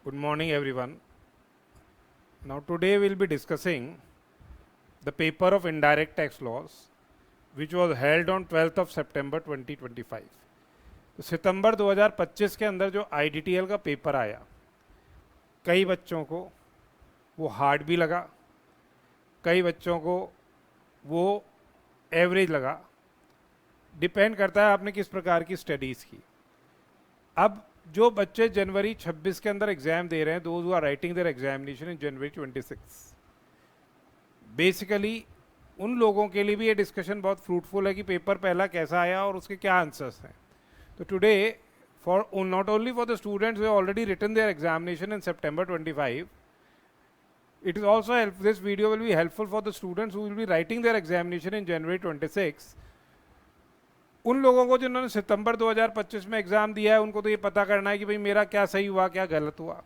Good morning, everyone. Now, today we'll be discussing the paper of indirect tax laws, which was held on 12th of September 2025. तो सितंबर 2025 के अंदर जो IDTL का paper आया, कई बच्चों को वो हार्ड भी लगा, कई बच्चों को वो एवरेज लगा। डिपेंड करता है आपने किस प्रकार की स्टडीज़ की। अब जो बच्चे जनवरी 26 के अंदर एग्जाम दे रहे हैं, those who are writing their examination in January 26, basically उन लोगों के लिए भी ये डिस्कशन बहुत फ्रूटफुल है कि पेपर पहला कैसा आया और उसके क्या आंसर्स हैं। तो today for not only for the students who already written their examination in September 25, it is also this video will be helpful for the students who will be writing their examination in January 26. उन लोगों को जिन्होंने सितंबर 2025 में exam दिया है, उनको तो ये पता करना है कि भाई मेरा क्या सही हुआ, क्या गलत हुआ,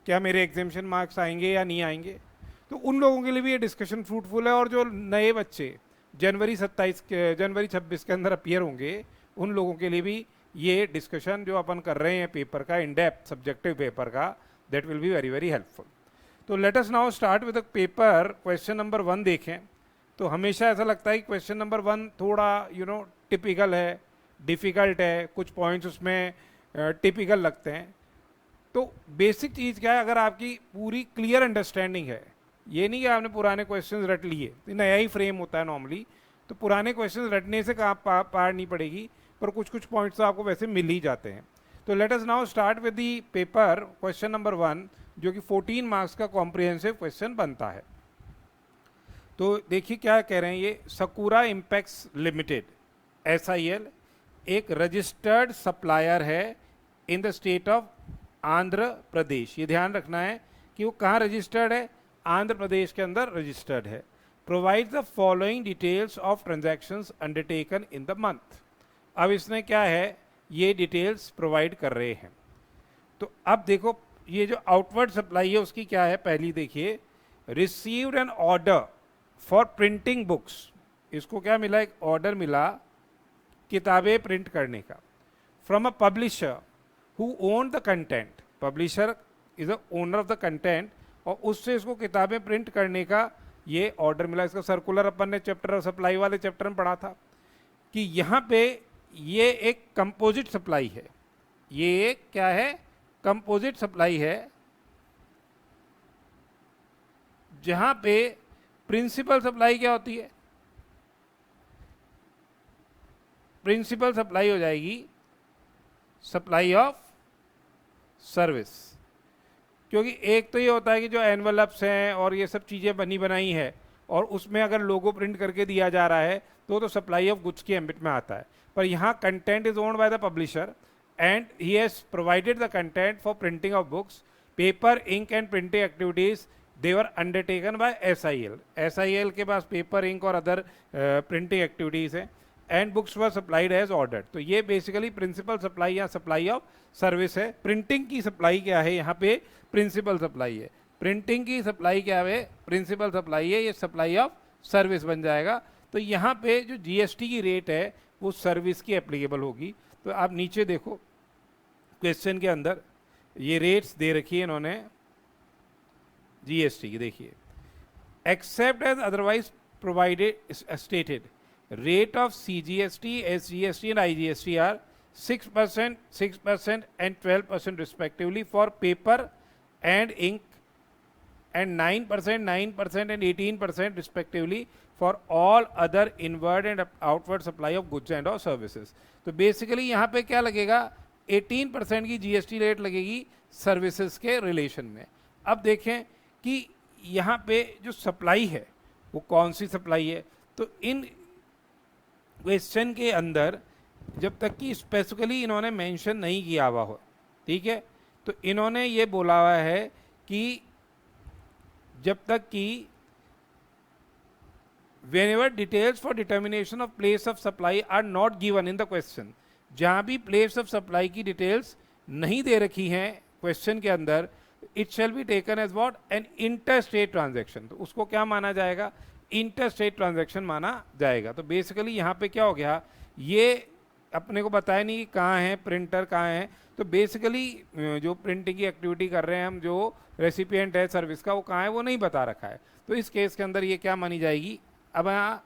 क्या मेरे एग्जामिनेशन मार्क्स आएंगे या नहीं आएंगे। तो उन लोगों के लिए भी ये डिस्कशन फ्रूटफुल है। और जो नए बच्चे जनवरी 26 के अंदर अपीयर होंगे, उन लोगों के लिए भी ये डिस्कशन जो अपन कर रहे हैं पेपर का, इन डेप्थ सब्जेक्टिव पेपर का, that will be very very helpful. तो let us now start with the paper. Question number 1 देखें तो हमेशा ऐसा लगता है कि क्वेश्चन नंबर 1 थोड़ा टिपिकल है, डिफ़िकल्ट है, कुछ पॉइंट्स उसमें टिपिकल लगते हैं। तो बेसिक चीज़ क्या है, अगर आपकी पूरी क्लियर अंडरस्टैंडिंग है, ये नहीं कि आपने पुराने क्वेश्चंस रट लिए, नया ही फ्रेम होता है नॉर्मली, तो पुराने क्वेश्चंस रटने से कहाँ पार नहीं पड़ेगी, पर कुछ कुछ पॉइंट्स तो आपको वैसे मिल ही जाते हैं। तो let us now start with the paper question number 1, जो कि 14 मार्क्स का कॉम्प्रिहेंसिव क्वेश्चन बनता है। तो देखिए क्या कह रहे हैं ये। सकूरा इम्पैक्ट्स लिमिटेड SIL एक रजिस्टर्ड सप्लायर है in the state of Andhra Pradesh. ये ध्यान रखना है कि वो कहाँ रजिस्टर्ड है, आंध्र प्रदेश के अंदर रजिस्टर्ड है। Provide the following details of transactions undertaken in the month. अब इसने क्या है, ये डिटेल्स प्रोवाइड कर रहे हैं। तो अब देखो ये जो आउटवर्ड सप्लाई है उसकी क्या है, पहली देखिए, received an order for printing books. इसको क्या मिला, एक ऑर्डर मिला किताबें प्रिंट करने का, from a publisher who own the content. Publisher is a owner of the content, और उससे इसको किताबें प्रिंट करने का ये ऑर्डर मिला। इसका सर्कुलर अपन ने चैप्टर सप्लाई वाले चैप्टर में पढ़ा था कि यहाँ पे ये एक कंपोजिट सप्लाई है। ये एक क्या है, कंपोजिट सप्लाई है, जहां पे प्रिंसिपल सप्लाई क्या होती है, प्रिंसिपल सप्लाई हो जाएगी सप्लाई ऑफ सर्विस। क्योंकि एक तो ये होता है कि जो एनवलप्स हैं और ये सब चीज़ें बनी बनाई है, और उसमें अगर लोगो प्रिंट करके दिया जा रहा है तो सप्लाई ऑफ गुड्स की एम्बिट में आता है। पर यहाँ content is owned by the publisher and he has provided the content for printing of books, paper, ink and printing activities they were undertaken by SIL. SIL के पास paper, ink और other printing activities हैं, and books were supplied as ordered. तो ये basically principal supply या supply of service है। Printing की supply क्या है, यहाँ पे प्रिंसिपल सप्लाई है। प्रिंटिंग की सप्लाई क्या है, प्रिंसिपल सप्लाई है, ये सप्लाई ऑफ सर्विस बन जाएगा। तो यहाँ पे जो GST की रेट है वो सर्विस की एप्लीकेबल होगी। तो आप नीचे देखो क्वेश्चन के अंदर ये रेट्स दे रखी है इन्होंने GST की, देखिए, except as otherwise provided stated rate of CGST, SGST and IGST are 6%, 6% and 12% respectively for paper and ink, and 9%, 9% and 18% respectively for all other inward and outward supply of goods and or services. तो basically यहाँ पे क्या लगेगा, 18% की GST rate लगेगी services के relation में। अब देखें कि यहाँ पे जो सप्लाई है वो कौन सी सप्लाई है। तो इन क्वेश्चन के अंदर जब तक कि स्पेसिफिकली इन्होंने मेंशन नहीं किया हुआ हो, ठीक है, तो इन्होंने ये बोला हुआ है कि जब तक कि whenever details for determination of place of supply are not given in the question, जहां भी place of supply की डिटेल्स नहीं दे रखी हैं क्वेश्चन के अंदर, it shall be taken as what, an interstate transaction। तो उसको क्या माना जाएगा, इंटरस्टेट ट्रांजैक्शन माना जाएगा। तो बेसिकली यहाँ पे क्या हो गया, ये अपने को बताया नहीं कि कहाँ है प्रिंटर, कहाँ है। तो बेसिकली जो प्रिंटिंग की एक्टिविटी कर रहे हैं हम, जो रेसिपिएंट है सर्विस का, वो कहाँ है वो नहीं बता रखा है। तो इस केस के अंदर ये क्या मानी जाएगी, अब यहाँ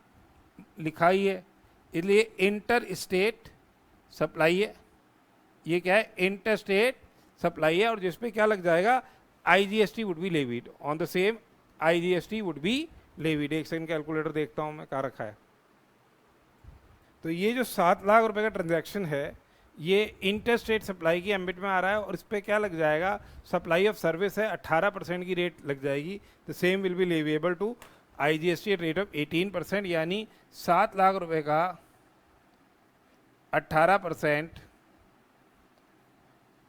लिखा ही है, इसलिए इंटर स्टेट सप्लाई है। ये क्या है, इंटर स्टेट सप्लाई है, और जिसपे क्या लग जाएगा, IGST would be levied on the same, IGST would be levied. एक सेकंड कैलकुलेटर देखता हूँ मैं कहाँ रखा है। तो ये जो 7 लाख रुपए का ट्रांजैक्शन है, ये इंटर स्टेट सप्लाई की एम्बिट में आ रहा है, और इस पर क्या लग जाएगा, सप्लाई ऑफ सर्विस है, 18% की रेट लग जाएगी। The same will be leviable to IGST at rate of 18%, यानी 7 लाख रुपए का 18%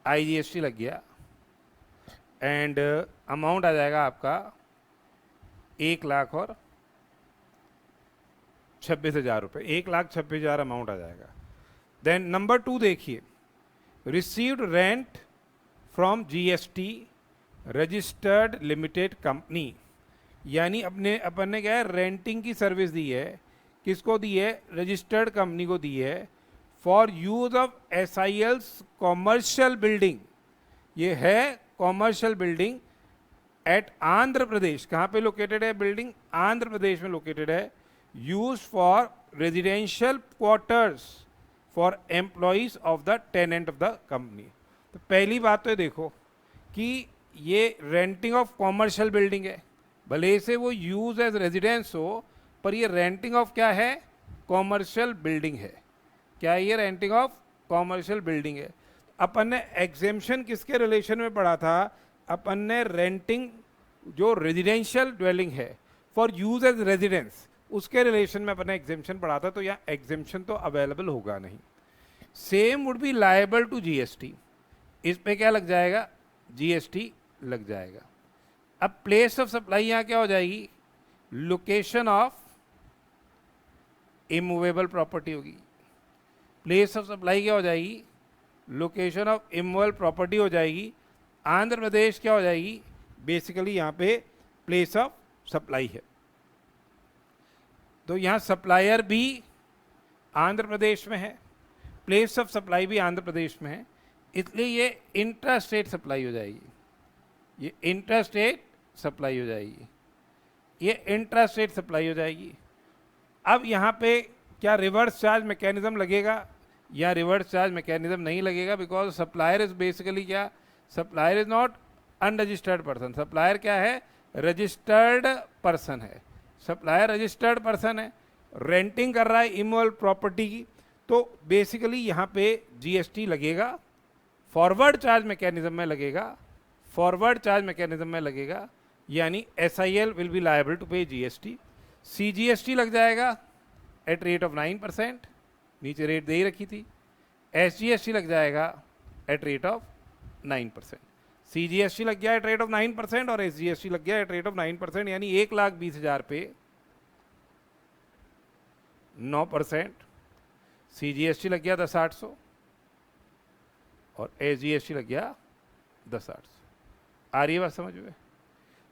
IGST लग गया, एंड अमाउंट आ जाएगा आपका 1,26,000 रुपये, 1,26,000 अमाउंट आ जाएगा। देन नंबर 2 देखिए, received rent from GST registered limited company, यानी अपन ने क्या है, रेंटिंग की सर्विस दी है, किसको दी है, रजिस्टर्ड कंपनी को दी है, for use of SIL's commercial building. ये है commercial building at Andhra Pradesh. कहाँ पे लोकेटेड है बिल्डिंग, आंध्र प्रदेश में लोकेटेड है। Use for residential quarters for employees of the tenant of the company. तो पहली बात तो देखो कि ये रेंटिंग ऑफ कॉमर्शियल बिल्डिंग है, भले से वो यूज एज रेजिडेंस हो, पर ये रेंटिंग ऑफ क्या है, कॉमर्शियल बिल्डिंग है। क्या ये रेंटिंग ऑफ कॉमर्शियल बिल्डिंग है। अपन ने एग्जेम्पशन किसके रिलेशन में पढ़ा था, अपन ने रेंटिंग जो रेजिडेंशियल ड्वेलिंग है फॉर यूज एज रेजिडेंस, उसके रिलेशन में अपन ने एग्जेम्पशन पढ़ा था। तो यहाँ एग्जेम्पशन तो अवेलेबल होगा नहीं। Same would be liable to GST, इस पे क्या लग जाएगा, GST लग जाएगा। अब प्लेस ऑफ सप्लाई यहाँ क्या हो जाएगी, लोकेशन ऑफ इमूवेबल प्रॉपर्टी होगी। प्लेस ऑफ सप्लाई क्या हो जाएगी, लोकेशन ऑफ इमूवेबल प्रॉपर्टी हो जाएगी। आंध्र प्रदेश क्या हो जाएगी, बेसिकली यहाँ पे प्लेस ऑफ सप्लाई है। तो यहाँ सप्लायर भी आंध्र प्रदेश में है, प्लेस ऑफ सप्लाई भी आंध्र प्रदेश में है, इसलिए ये इंट्रा स्टेट सप्लाई हो जाएगी। ये इंट्रा स्टेट सप्लाई हो जाएगी, ये इंट्रा स्टेट सप्लाई हो जाएगी। अब यहाँ पे क्या रिवर्स चार्ज मैकेनिज्म लगेगा, या रिवर्स चार्ज मैकेनिज्म नहीं लगेगा, बिकॉज सप्लायर इज बेसिकली क्या, supplier is not unregistered person. Supplier क्या है, रजिस्टर्ड पर्सन है। सप्लायर रजिस्टर्ड पर्सन है, रेंटिंग कर रहा है इमूवेबल प्रॉपर्टी की, तो बेसिकली यहाँ पे GST लगेगा, फॉरवर्ड चार्ज मैकेनिज्म में लगेगा, फॉरवर्ड चार्ज मैकेनिज्म में लगेगा, यानी SIL will be liable to pay GST। CGST लग जाएगा एट रेट ऑफ 9%, नीचे रेट दे ही रखी थी। SGST लग जाएगा एट रेट ऑफ 9%। CGST लग गया एट रेट ऑफ 9% और SGST लग गया एट रेट ऑफ 9%, यानी 1,20,000 पे 9%, CGST लग गया 10,800 और SGST लग गया 10,800। आ रही है बात समझ में।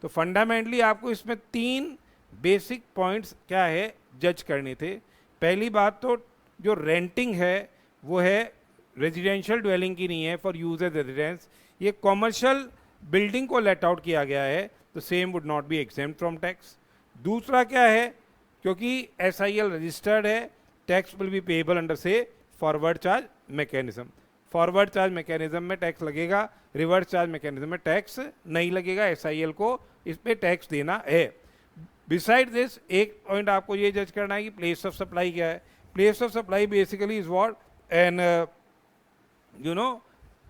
तो फंडामेंटली आपको इसमें 3 बेसिक पॉइंट्स क्या है जज करने थे। पहली बात तो जो रेंटिंग है वो है रेजिडेंशियल ड्वेलिंग की नहीं है, फॉर यूज एज रेजिडेंस। ये कॉमर्शियल बिल्डिंग को लेट आउट किया गया है, तो same would not be exempt from tax. दूसरा क्या है, क्योंकि SIL रजिस्टर्ड है, tax will be payable under से forward charge mechanism. Forward charge mechanism में टैक्स लगेगा, रिवर्स चार्ज मैकेनिज्म में टैक्स नहीं लगेगा। SIL को इस पे टैक्स देना है। बिसाइड दिस एक पॉइंट आपको ये जज करना है कि प्लेस ऑफ सप्लाई क्या है। Place of supply basically is what an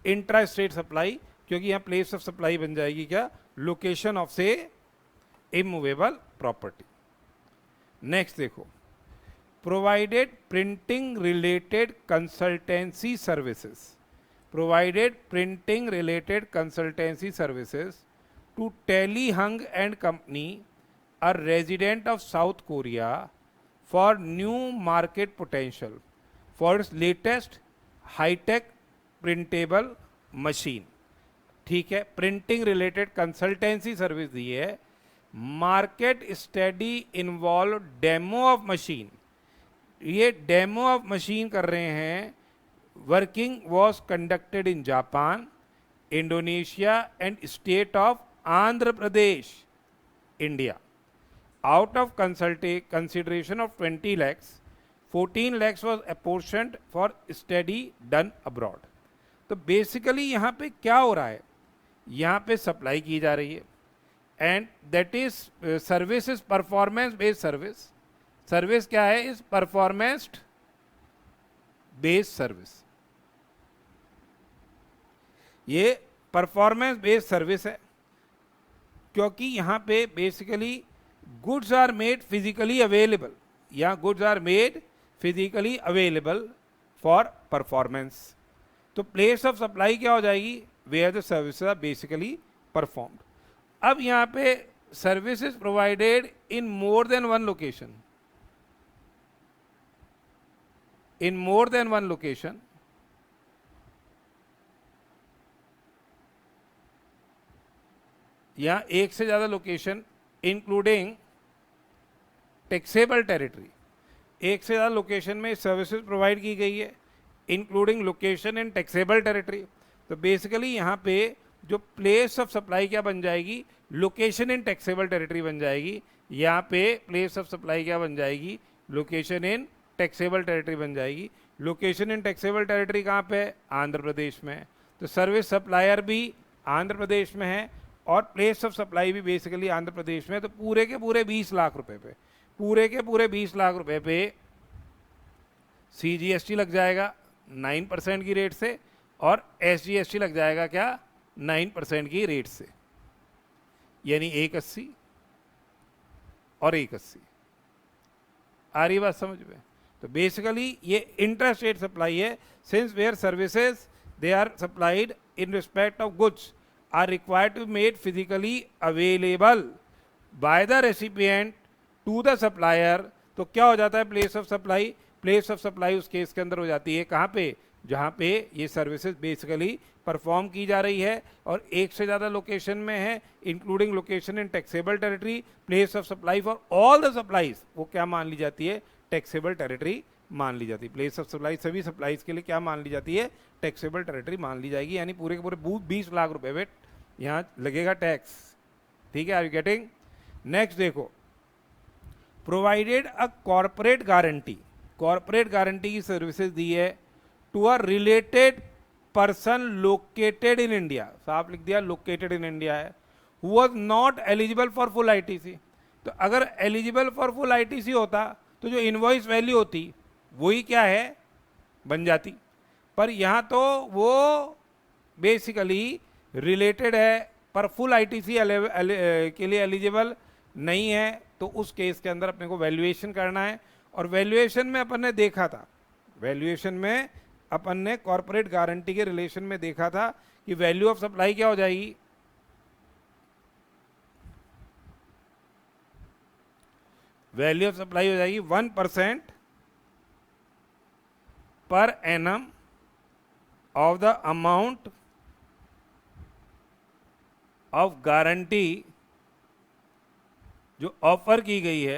intra state supply, क्योंकि यहाँ प्लेस ऑफ सप्लाई बन जाएगी क्या, लोकेशन ऑफ से इमूवेबल प्रॉपर्टी। नेक्स्ट देखो, provided printing related consultancy services, provided printing related consultancy services to Tele Hung and company, a resident of South Korea, for new market potential for its latest high-tech printable machine। ठीक है, printing related consultancy service दी है। Market study involve demo of machine, ये demo of machine कर रहे हैं working was conducted in Japan, Indonesia and state of Andhra Pradesh, India. Out of consideration of 20 lakhs, 14 lakhs was apportioned for study done abroad. तो basically यहाँ पे क्या हो रहा है, यहाँ पे सप्लाई की जा रही है and that is service is performance based service. Service क्या है, इज परफॉर्मेंस बेस्ड सर्विस. ये परफॉर्मेंस बेस्ड सर्विस है क्योंकि यहाँ पे basically goods are made physically available, या goods are made physically available for performance. तो प्लेस ऑफ सप्लाई क्या हो जाएगी, where the services are basically performed. अब यहाँ पे services provided in more than one location, in more than one location. या एक से ज्यादा लोकेशन इंक्लूडिंग टैक्सेबल टेरिटरी. एक से ज्यादा लोकेशन में सर्विसेज प्रोवाइड की गई है including location in taxable territory. तो बेसिकली यहाँ पे जो प्लेस ऑफ सप्लाई क्या बन जाएगी, लोकेशन इन टैक्सेबल टेरिटरी बन जाएगी. यहाँ पे प्लेस ऑफ सप्लाई क्या बन जाएगी, लोकेशन इन टैक्सेबल टेरिटरी बन जाएगी. लोकेशन इन टैक्सेबल टेरिटरी कहाँ पे है, आंध्र प्रदेश में है. तो सर्विस सप्लायर भी आंध्र प्रदेश में है और प्लेस ऑफ सप्लाई भी बेसिकली आंध्र प्रदेश में. तो पूरे के पूरे 20 लाख रुपए पे, पूरे के पूरे 20 लाख रुपए पे CGST लग जाएगा 9% की रेट से और SGST लग जाएगा क्या 9% की रेट से, यानी 180 और 180. आ रही बात समझ में. तो बेसिकली ये इंटर स्टेट सप्लाई है, since where services they are supplied in respect of goods are required to made physically available by the recipient to the supplier. तो क्या हो जाता है place of supply, place of supply उस case के अंदर हो जाती है कहाँ पे, जहाँ पे ये सर्विसेज बेसिकली परफॉर्म की जा रही है और एक से ज़्यादा लोकेशन में है including location in taxable territory. Place of supply for all the supplies वो क्या मान ली जाती है, टैक्सेबल टेरिटरी मान ली जाती है. प्लेस ऑफ सप्लाई सभी सप्लाईज के लिए क्या मान ली जाती है, टैक्सेबल टेरिटरी मान ली जाएगी. यानी पूरे के पूरे 20 लाख रुपए पे यहाँ लगेगा टैक्स. ठीक है, आर यू गेटिंग. नेक्स्ट देखो, provided a corporate guarantee. Corporate guarantee की सर्विसेज दी है to a related person located in India. साफ लिख दिया लोकेटेड इन इंडिया है. Who was not eligible for full ITC. तो अगर एलिजिबल फॉर फुल ITC होता तो जो इनवॉइस वैल्यू होती वही क्या है बन जाती, पर यहाँ तो वो बेसिकली रिलेटेड है पर फुल ITC के लिए एलिजिबल नहीं है. तो उस केस के अंदर अपने को वैल्यूएशन करना है और वैल्यूएशन में अपन ने देखा था, वैल्यूएशन में अपन ने कॉर्पोरेट गारंटी के रिलेशन में देखा था कि वैल्यू ऑफ सप्लाई क्या हो जाएगी, वैल्यू ऑफ सप्लाई हो जाएगी 1% per annum of the amount of guarantee जो ऑफर की गई है.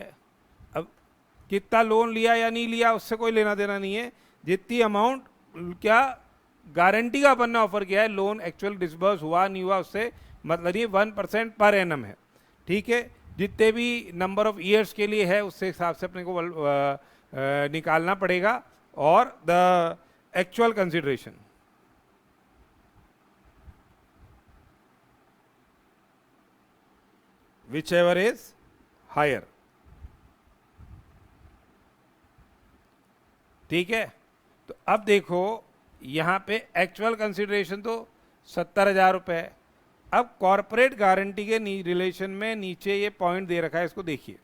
अब कितना लोन लिया या नहीं लिया उससे कोई लेना देना नहीं है, जितनी अमाउंट क्या गारंटी का अपन ने ऑफर किया है, लोन एक्चुअल डिसबर्स हुआ नहीं हुआ उससे मतलब ये 1% पर एनम है. ठीक है, जितने भी नंबर ऑफ ईयर्स के लिए है उससे हिसाब से अपने को निकालना पड़ेगा. और the actual consideration whichever is higher. ठीक है, तो अब देखो यहां पे एक्चुअल कंसिडरेशन तो 70,000 रुपए है. अब कॉर्पोरेट गारंटी के रिलेशन में नीचे ये पॉइंट दे रखा है, इसको देखिए.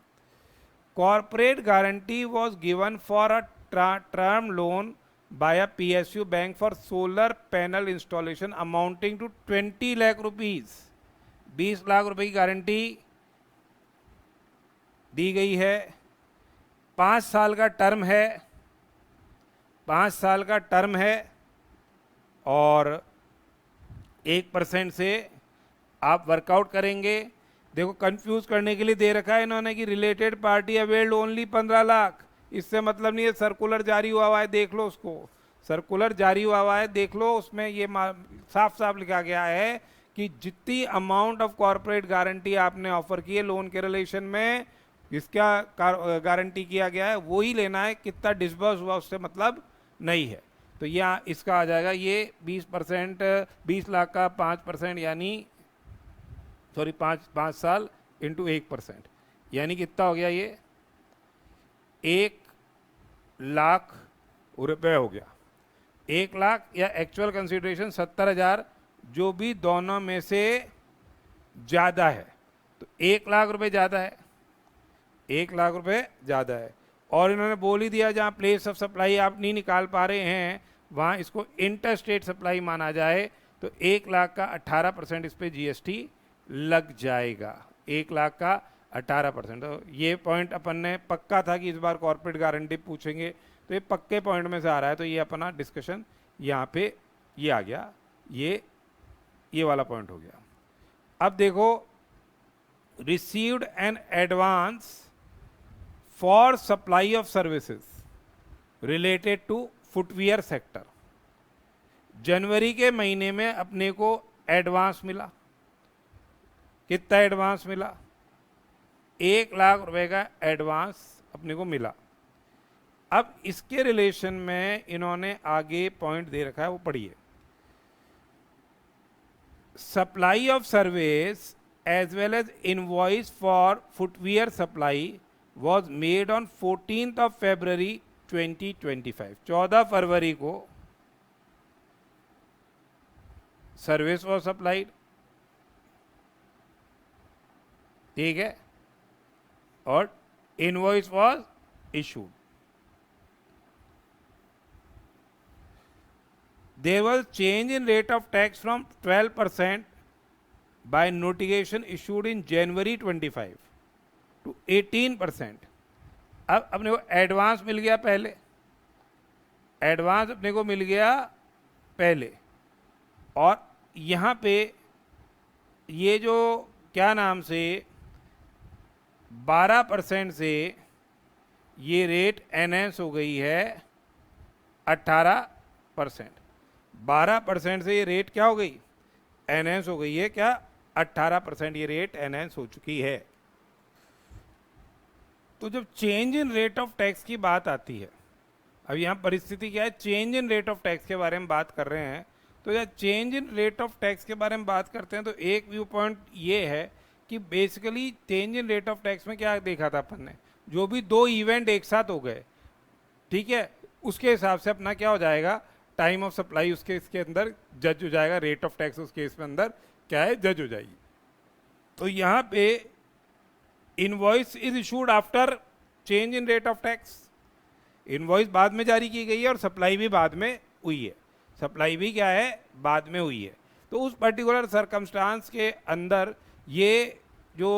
Corporate guarantee was given for a term loan by a PSU bank for solar panel installation amounting to 20 lakh rupees. 20 lakh रुपए की गारंटी दी गई है. 5 साल का टर्म है, 5 साल का टर्म है और 1% से आप वर्कआउट करेंगे. देखो कंफ्यूज करने के लिए दे रखा है इन्होंने कि related party availed only 15 lakh. इससे मतलब नहीं है सर्कुलर जारी हुआ है, देख लो उसको. सर्कुलर जारी हुआ है, देख लो उसमें ये साफ साफ लिखा गया है कि जितनी अमाउंट ऑफ कॉर्पोरेट गारंटी आपने ऑफर की है लोन के रिलेशन में, इसका गारंटी किया गया है वो ही लेना है, कितना डिसबर्स हुआ उससे मतलब नहीं है। तो यहाँ इसका आ जाएगा ये 20%, 20 लाख का 5%, यानी सॉरी 5 साल इंटू 1%, यानी कितना हो गया ये 1 लाख रुपए हो गया। 1 लाख या एक्चुअल कंसिडरेशन 70,000, जो भी दोनों में से ज़्यादा है। तो 1 लाख रुपए ज़्यादा है, 1 लाख रुपए ज़्यादा है। और इन्होंने बोल ही दिया जहाँ प्लेस ऑफ सप्लाई आप नहीं निकाल पा रहे हैं वहाँ इसको इंटर स्टेट सप्लाई माना जाए, तो 1 लाख का 18% इस पर GST लग जाएगा। 1 लाख का 18%। तो ये पॉइंट अपन ने पक्का था कि इस बार कॉर्पोरेट गारंटी पूछेंगे, तो ये पक्के पॉइंट में से आ रहा है। तो ये अपना डिस्कशन यहाँ पे ये आ गया, ये वाला पॉइंट हो गया। अब देखो, received an advance for supply of services related to footwear sector. जनवरी के महीने में अपने को एडवांस मिला, कितना एडवांस मिला? 1 लाख रुपए का एडवांस अपने को मिला। अब इसके रिलेशन में इन्होंने आगे पॉइंट दे रखा है, वो पढ़िए। Supply of service as well as invoice for footwear supply was made on 14th of February 2025। 14 फरवरी को सर्विस वॉज सप्लाइड, ठीक है, और invoice was issued. There was change in rate of tax from 12% by notification issued in January 25 to 18%। अब अपने को advance मिल गया पहले, एडवांस अपने को मिल गया पहले, और यहाँ पे ये जो क्या नाम से 12% से ये रेट एनहेंस हो गई है 18%। 12% से ये रेट क्या हो गई? एनहेंस हो गई है क्या? 18% ये रेट एनहेंस हो चुकी है। तो जब change in rate of tax की बात आती है, अब यहाँ परिस्थिति क्या है, change in rate of tax के बारे में बात कर रहे हैं, तो जब change in rate of tax के बारे में बात करते हैं तो एक व्यू पॉइंट ये है कि basically change in rate of tax में क्या देखा था अपन ने, जो भी दो इवेंट एक साथ हो गए, ठीक है, उसके हिसाब से अपना क्या हो जाएगा, टाइम ऑफ सप्लाई उसके इसके अंदर जज हो जाएगा, रेट ऑफ टैक्स उस केस में अंदर क्या है, जज हो जाएगी। तो यहाँ पे invoice is issued after change in rate of tax. Invoice बाद में जारी की गई है और सप्लाई भी बाद में हुई है, सप्लाई भी क्या है, बाद में हुई है। तो उस पर्टिकुलर सरकमस्टांस के अंदर ये जो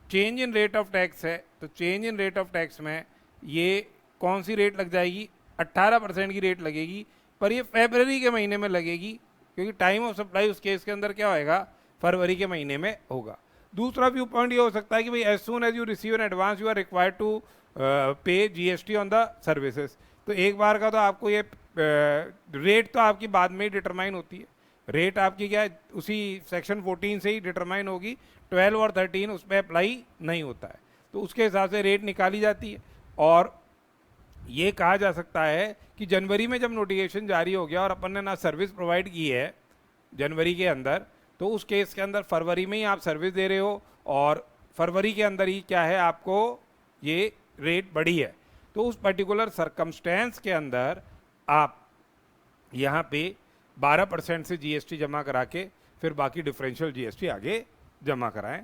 change in rate of tax है, तो change in rate of tax में ये कौन सी रेट लग जाएगी, 18% की रेट लगेगी, पर ये फरवरी के महीने में लगेगी, क्योंकि टाइम ऑफ सप्लाई उस केस के अंदर क्या होएगा, फरवरी के महीने में होगा। दूसरा व्यू पॉइंट ये हो सकता है कि भाई as soon as you receive an advance you are required to pay GST on the services. तो एक बार का तो आपको ये रेट तो आपकी बाद में ही डिटरमाइन होती है, रेट आपकी क्या है उसी सेक्शन 14 से ही डिटरमाइन होगी, 12 और 13 उस पर अप्लाई नहीं होता है, तो उसके हिसाब से रेट निकाली जाती है। और ये कहा जा सकता है कि जनवरी में जब नोटिफिकेशन जारी हो गया और अपन ने ना सर्विस प्रोवाइड की है जनवरी के अंदर, तो उस केस के अंदर फरवरी में ही आप सर्विस दे रहे हो और फरवरी के अंदर ही क्या है आपको ये रेट बढ़ी है, तो उस पर्टिकुलर सरकमस्टेंस के अंदर आप यहाँ पे 12% से GST जमा करा के फिर बाकी डिफरेंशियल GST आगे जमा कराएं।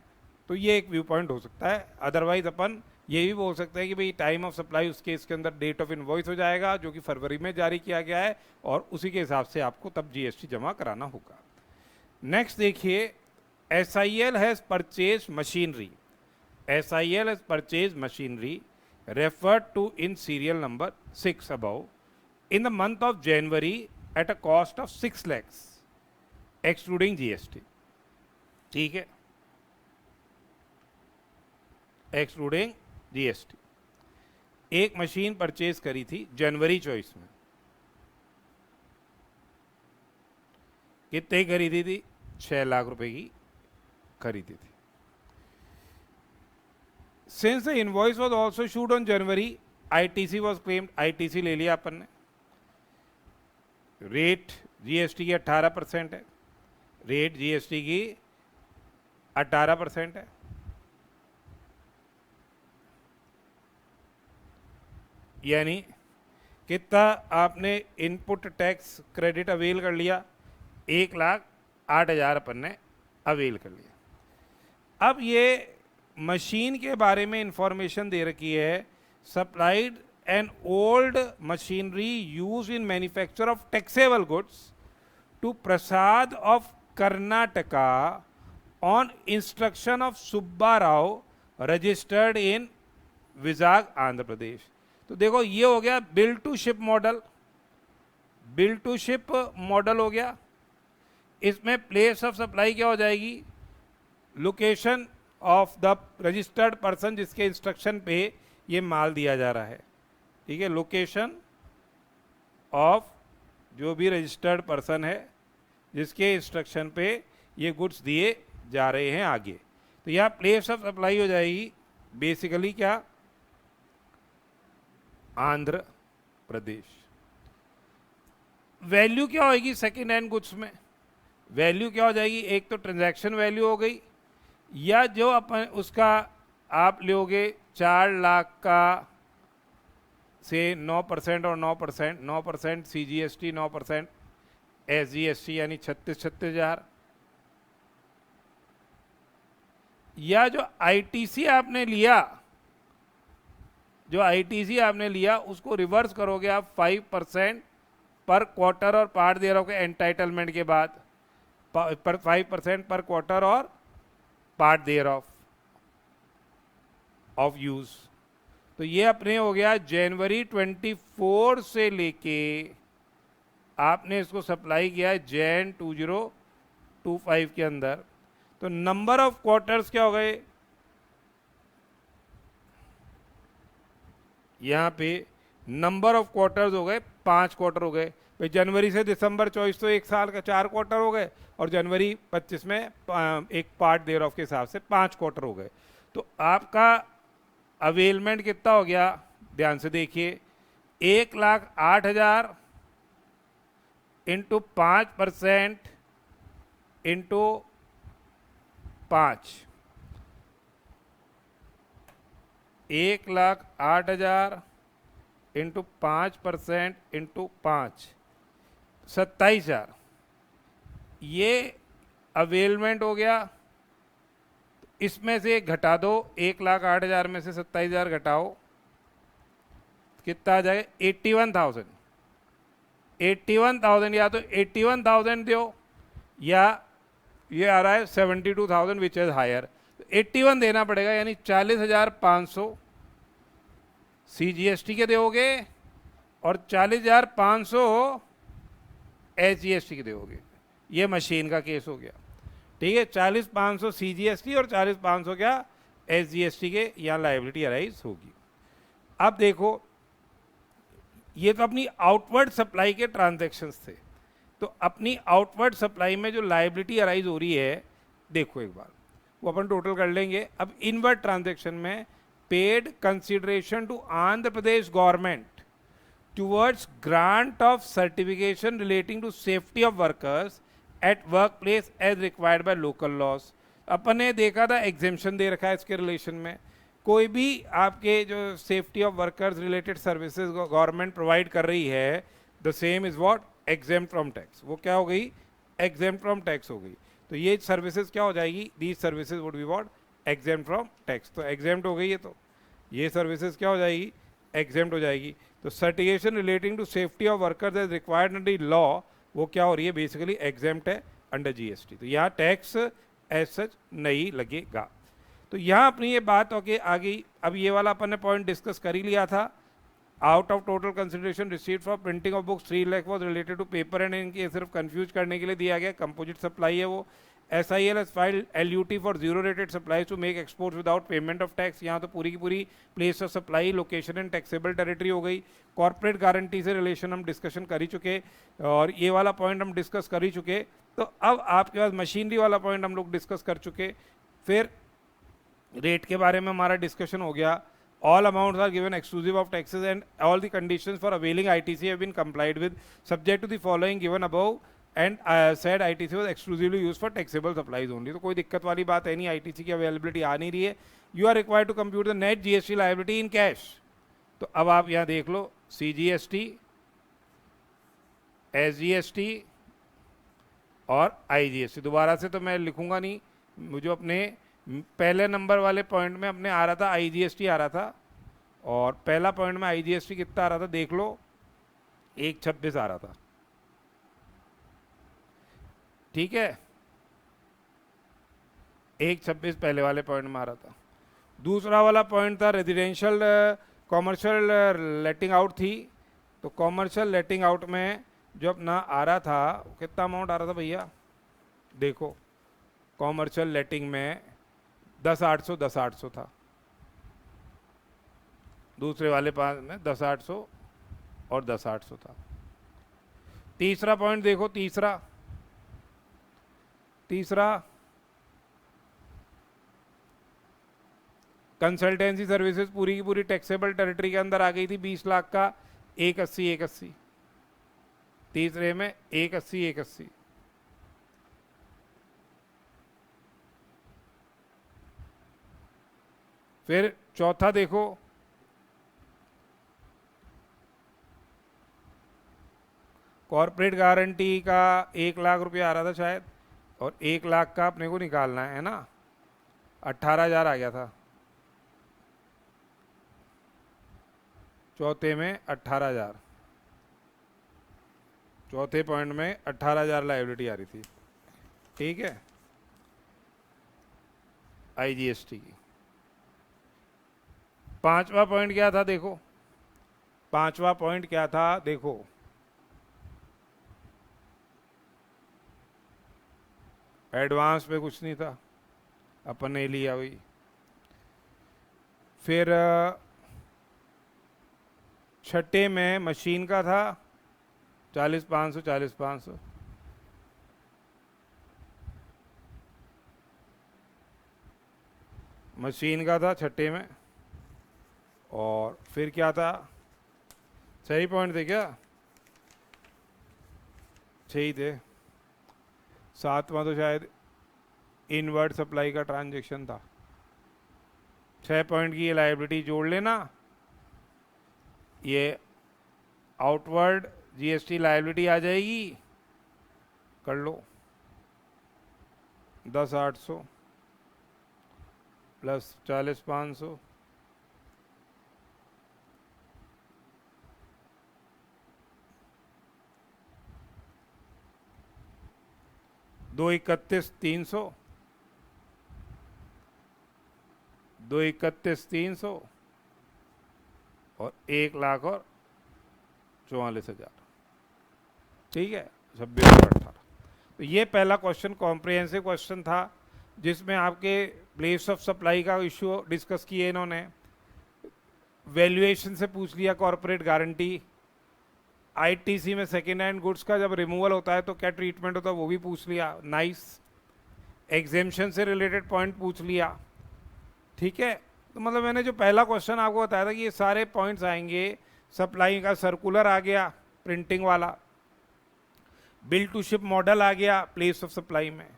तो ये एक व्यू पॉइंट हो सकता है। अदरवाइज अपन ये भी बोल सकते हैं कि भाई टाइम ऑफ सप्लाई उस केस के अंदर डेट ऑफ इनवॉइस हो जाएगा जो कि फरवरी में जारी किया गया है, और उसी के हिसाब से आपको तब GST जमा कराना होगा। नेक्स्ट देखिए, SIL has purchase machinery. SIL has purchase machinery referred to in serial number 6 above in the month of January at a cost of 6 lakhs excluding GST। ठीक है, excluding GST। एक मशीन परचेज करी थी जनवरी 24 में, कितने की खरीदी थी? 6 लाख रुपए की खरीदी थी। Since the invoice was also issued on January, ITC was claimed, ITC ले लिया अपन ने। रेट जीएसटी की 18% है, रेट जीएसटी की 18% है। यानी कितना आपने इनपुट टैक्स क्रेडिट अवेल कर लिया? 1,08,000 अपन ने अवेल कर लिया। अब ये मशीन के बारे में इंफॉर्मेशन दे रखी है, supplied an old machinery use in manufacture of taxable goods to Prasad of Karnataka on instruction of Subba Rao, registered in Vizag, Andhra Pradesh. तो देखो ये हो गया bill to ship model, bill to ship model हो गया। इसमें प्लेस ऑफ सप्लाई क्या हो जाएगी? Location of the registered person जिसके इंस्ट्रक्शन पे ये माल दिया जा रहा है, ठीक है, लोकेशन ऑफ जो भी रजिस्टर्ड पर्सन है जिसके इंस्ट्रक्शन पे ये गुड्स दिए जा रहे हैं आगे। तो यहाँ प्लेस ऑफ सप्लाई हो जाएगी बेसिकली क्या? आंध्र प्रदेश। वैल्यू क्या होगी सेकेंड हैंड गुड्स में? वैल्यू क्या हो जाएगी? एक तो ट्रांजैक्शन वैल्यू हो गई, या जो अपन उसका आप लोगे 4 लाख का से 9% और 9%, 9% CGST, 9% SGST, यानी 36,000। या जो ITC आपने लिया, जो ITC आपने लिया उसको रिवर्स करोगे आप 5% पर क्वार्टर और पार्ट दे रहोगे एंटाइटलमेंट के बाद, पर 5% पर क्वार्टर और पार्ट देयर ऑफ यूज। तो ये अपने हो गया जनवरी 24 से लेके आपने इसको सप्लाई किया है जैन 2025 के अंदर। तो नंबर ऑफ क्वार्टर्स क्या हो गए? यहाँ पे नंबर ऑफ क्वार्टर्स हो गए 5 क्वार्टर हो गए भाई। जनवरी से दिसंबर 24 तो 1 साल का 4 क्वार्टर हो गए, और जनवरी 25 में एक पार्ट देयर ऑफ के हिसाब से 5 क्वार्टर हो गए। तो आपका अवेलमेंट कितना हो गया? ध्यान से देखिए, 1,08,000 इंटू 5% इंटू 5, 1,08,000 इंटू 5% इंटू 5, 27,000 ये अवेलमेंट हो गया। इसमें से घटा दो, 1,08,000 में से 27,000 घटाओ, कितना आ जाएगा? 81,000। 81,000 या तो 81,000 दो, या ये आ रहा है 72,000 विच इज हायर। 81 देना पड़ेगा, यानी 40,500 CGST के दोगे और 40,500 SGST के दोगे। ये मशीन का केस हो गया, ठीक है। 40,500 CGST और 40,500 क्या SGST के यहाँ लायबिलिटी अराइज होगी। अब देखो, ये तो अपनी आउटवर्ड सप्लाई के ट्रांजैक्शंस थे। तो अपनी आउटवर्ड सप्लाई में जो लायबिलिटी अराइज हो रही है, देखो एक बार वो अपन टोटल कर लेंगे। अब इनवर्ड ट्रांजैक्शन में paid consideration to Andhra Pradesh government towards grant of certification relating to safety of workers at workplace as required by local laws। अपन ने देखा था एग्जेम्पशन दे रखा है इसके रिलेशन में। कोई भी आपके जो safety of workers related services government provide कर रही है, the same is what? Exempt from tax. वो क्या हो गई? एग्जेम्प्ट फ्रॉम टैक्स हो गई। तो ये सर्विसेज क्या हो जाएगी? These services would be what? Exempt from tax. तो एग्जेम्प्ट हो गई है, तो ये सर्विसेज क्या हो जाएगी? एग्जेम्प्ट हो जाएगी। तो certification relating to safety of workers as required under law, वो क्या हो रही है? बेसिकली एग्जेम्प्ट है अंडर जीएसटी। तो यहाँ टैक्स एज सच नहीं लगेगा। तो यहाँ अपनी ये बात होके आ गई। अब ये वाला अपन ने पॉइंट डिस्कस कर ही लिया था। Out of total consideration received for printing of books 3 lakh was related to paper and ink. ये सिर्फ कंफ्यूज करने के लिए दिया गया, कंपोजिट सप्लाई है वो। SIL has filed LUT for zero rated supplies to make exports without payment of tax। यहाँ तो पूरी की पूरी place of supply, location and taxable territory हो गई। कॉर्पोरेट गारंटी से रिलेशन हम डिस्कशन कर ही चुके, और ये वाला पॉइंट हम डिस्कस कर ही चुके। तो अब आपके पास मशीनरी वाला पॉइंट हम लोग डिस्कस कर चुके, फिर रेट के बारे में हमारा डिस्कशन हो गया. All amounts are given exclusive of taxes and all the conditions for availing ITC have been complied with subject to the following given above and said ITC was exclusively used for taxable supplies only. तो कोई दिक्कत वाली बात है नहीं, ITC की availability आ नहीं रही है. You are required to compute the net GST liability in cash. तो अब आप यहाँ देख लो CGST, SGST और IGST. दोबारा से तो मैं लिखूंगा नहीं, मुझे अपने पहले नंबर वाले पॉइंट में अपने आ रहा था IGST आ रहा था, और पहला पॉइंट में IGST कितना आ रहा था देख लो, 126 आ रहा था. ठीक है, 126 पहले वाले पॉइंट में आ रहा था. दूसरा वाला पॉइंट था रेजिडेंशियल कॉमर्शियल लेटिंग आउट थी. तो कॉमर्शियल लेटिंग आउट में जो अपना आ रहा था कितना अमाउंट आ रहा था भैया, देखो कॉमर्शियल लेटिंग में 10,800 था, दूसरे वाले पास में 10,800 और 10,800 था. तीसरा पॉइंट देखो, तीसरा कंसल्टेंसी सर्विसेज पूरी की पूरी टैक्सेबल टेरिटरी के अंदर आ गई थी, 20 लाख का 180. तीसरे में 180. फिर चौथा देखो, कॉर्पोरेट गारंटी का 1 लाख रुपया आ रहा था शायद, और 1 लाख का अपने को निकालना है ना, 18,000 आ गया था. चौथे में 18,000, चौथे पॉइंट में 18,000 लाइबिलिटी आ रही थी. ठीक है, IGST की. पांचवा पॉइंट क्या था देखो, पांचवा पॉइंट क्या था देखो, एडवांस पे कुछ नहीं था, अपन ने लिया वही. फिर छठे में मशीन का था 40,500. मशीन का था छठे में. और फिर क्या था, सही पॉइंट थे क्या, सही थे. सातवां तो शायद इनवर्ड सप्लाई का ट्रांजैक्शन था. 6 पॉइंट की ये लाइबिलिटी जोड़ लेना, ये आउटवर्ड GST लाइबिलिटी आ जाएगी, कर लो 10,800 प्लस 40,500 231,300 231,300 और 1 लाख और 44,000. ठीक है, 26 और 18. तो ये पहला क्वेश्चन कॉम्प्रिहेंसिव क्वेश्चन था, जिसमें आपके प्लेस ऑफ सप्लाई का इश्यू डिस्कस किए इन्होंने, वैल्यूएशन से पूछ लिया, कॉर्पोरेट गारंटी, ITC में सेकेंड हैंड गुड्स का जब रिमूवल होता है तो क्या ट्रीटमेंट होता है वो भी पूछ लिया. नाइस. एग्जेम्पशन से रिलेटेड पॉइंट पूछ लिया. ठीक है, तो मतलब मैंने जो पहला क्वेश्चन आपको बताया था कि ये सारे पॉइंट्स आएंगे. सप्लाई का सर्कुलर आ गया प्रिंटिंग वाला, बिल टू शिप मॉडल आ गया प्लेस ऑफ सप्लाई में,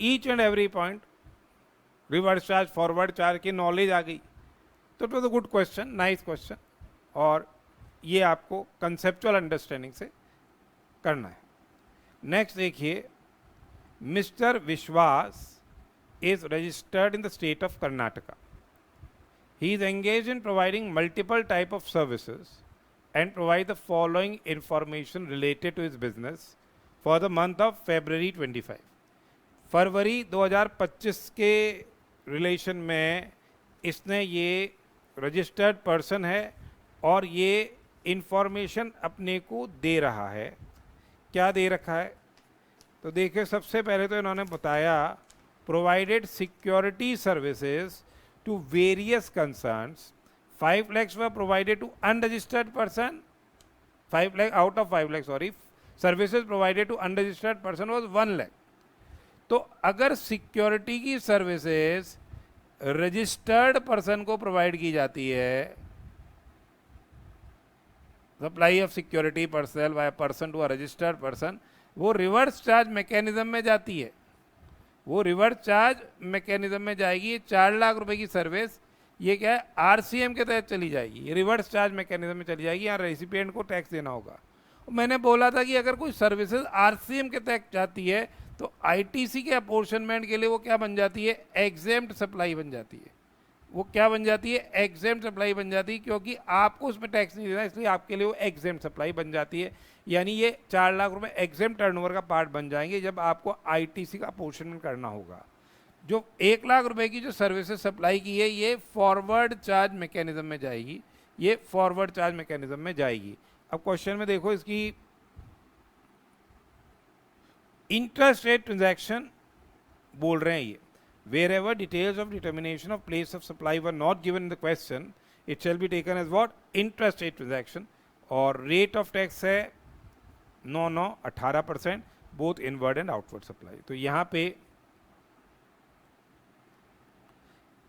each and every point, reverse charge forward charge की नॉलेज आ गई. तो it was a good question, nice question, और ये आपको कंसेप्चुअल अंडरस्टैंडिंग से करना है. नेक्स्ट देखिए, मिस्टर विश्वास is registered in the state of Karnataka. He is engaged in providing multiple type of services and provide the following information related to his business for the month of February 25. फरवरी 2025 के relation में इसने ये registered person है और ये information अपने को दे रहा है. क्या दे रखा है तो देखिए, सबसे पहले तो इन्होंने बताया provided security services to various concerns. 5 lakhs were provided to unregistered person, 5 lakh out of 5 lakh, sorry, services provided to unregistered person was 1 lakh. तो अगर सिक्योरिटी की सर्विसेज रजिस्टर्ड पर्सन को प्रोवाइड की जाती है, supply of security personnel by person to a registered person, वो reverse charge mechanism में जाती है, वो रिवर्स चार्ज मैकेनिज्म में जाएगी। ये 4 लाख रुपए की सर्विस, ये क्या है, आरसीएम के तहत चली जाएगी, ये रिवर्स चार्ज मैकेनिज्म में चली जाएगी, यहाँ रेसिपिएंट को टैक्स देना होगा। मैंने बोला था कि अगर कोई सर्विसेज आरसीएम के तहत जाती है तो आईटीसी के अपोर्शनमेंट के लिए वो क्या बन जाती है, एग्जेम्प्ट सप्लाई बन जाती है। वो क्या बन जाती है, एग्जेम्प्ट सप्लाई बन जाती है, क्योंकि आपको उसमें टैक्स नहीं देना, इसलिए आपके लिए वो एग्जेम्प्ट सप्लाई बन जाती है। यानी ये 4 लाख रुपए एग्जेम्प्ट टर्नओवर का पार्ट बन जाएंगे जब आपको आईटीसी का अपोर्शनमेंट करना होगा। जो 1 लाख रुपए की जो सर्विसेज सप्लाई की है, ये फॉरवर्ड चार्ज मैकेनिज्म में जाएगी, ये फॉरवर्ड चार्ज मैकेनिज्म में जाएगी। अब क्वेश्चन में देखो, इसकी इंट्रास्ट रेट ट्रांजैक्शन बोल रहे हैं ये, wherever details of determination of place of supply were not given in the question, it shall be taken as what, interest rate transaction। और rate of tax है 18%, both inward and outward supply। तो यहाँ पे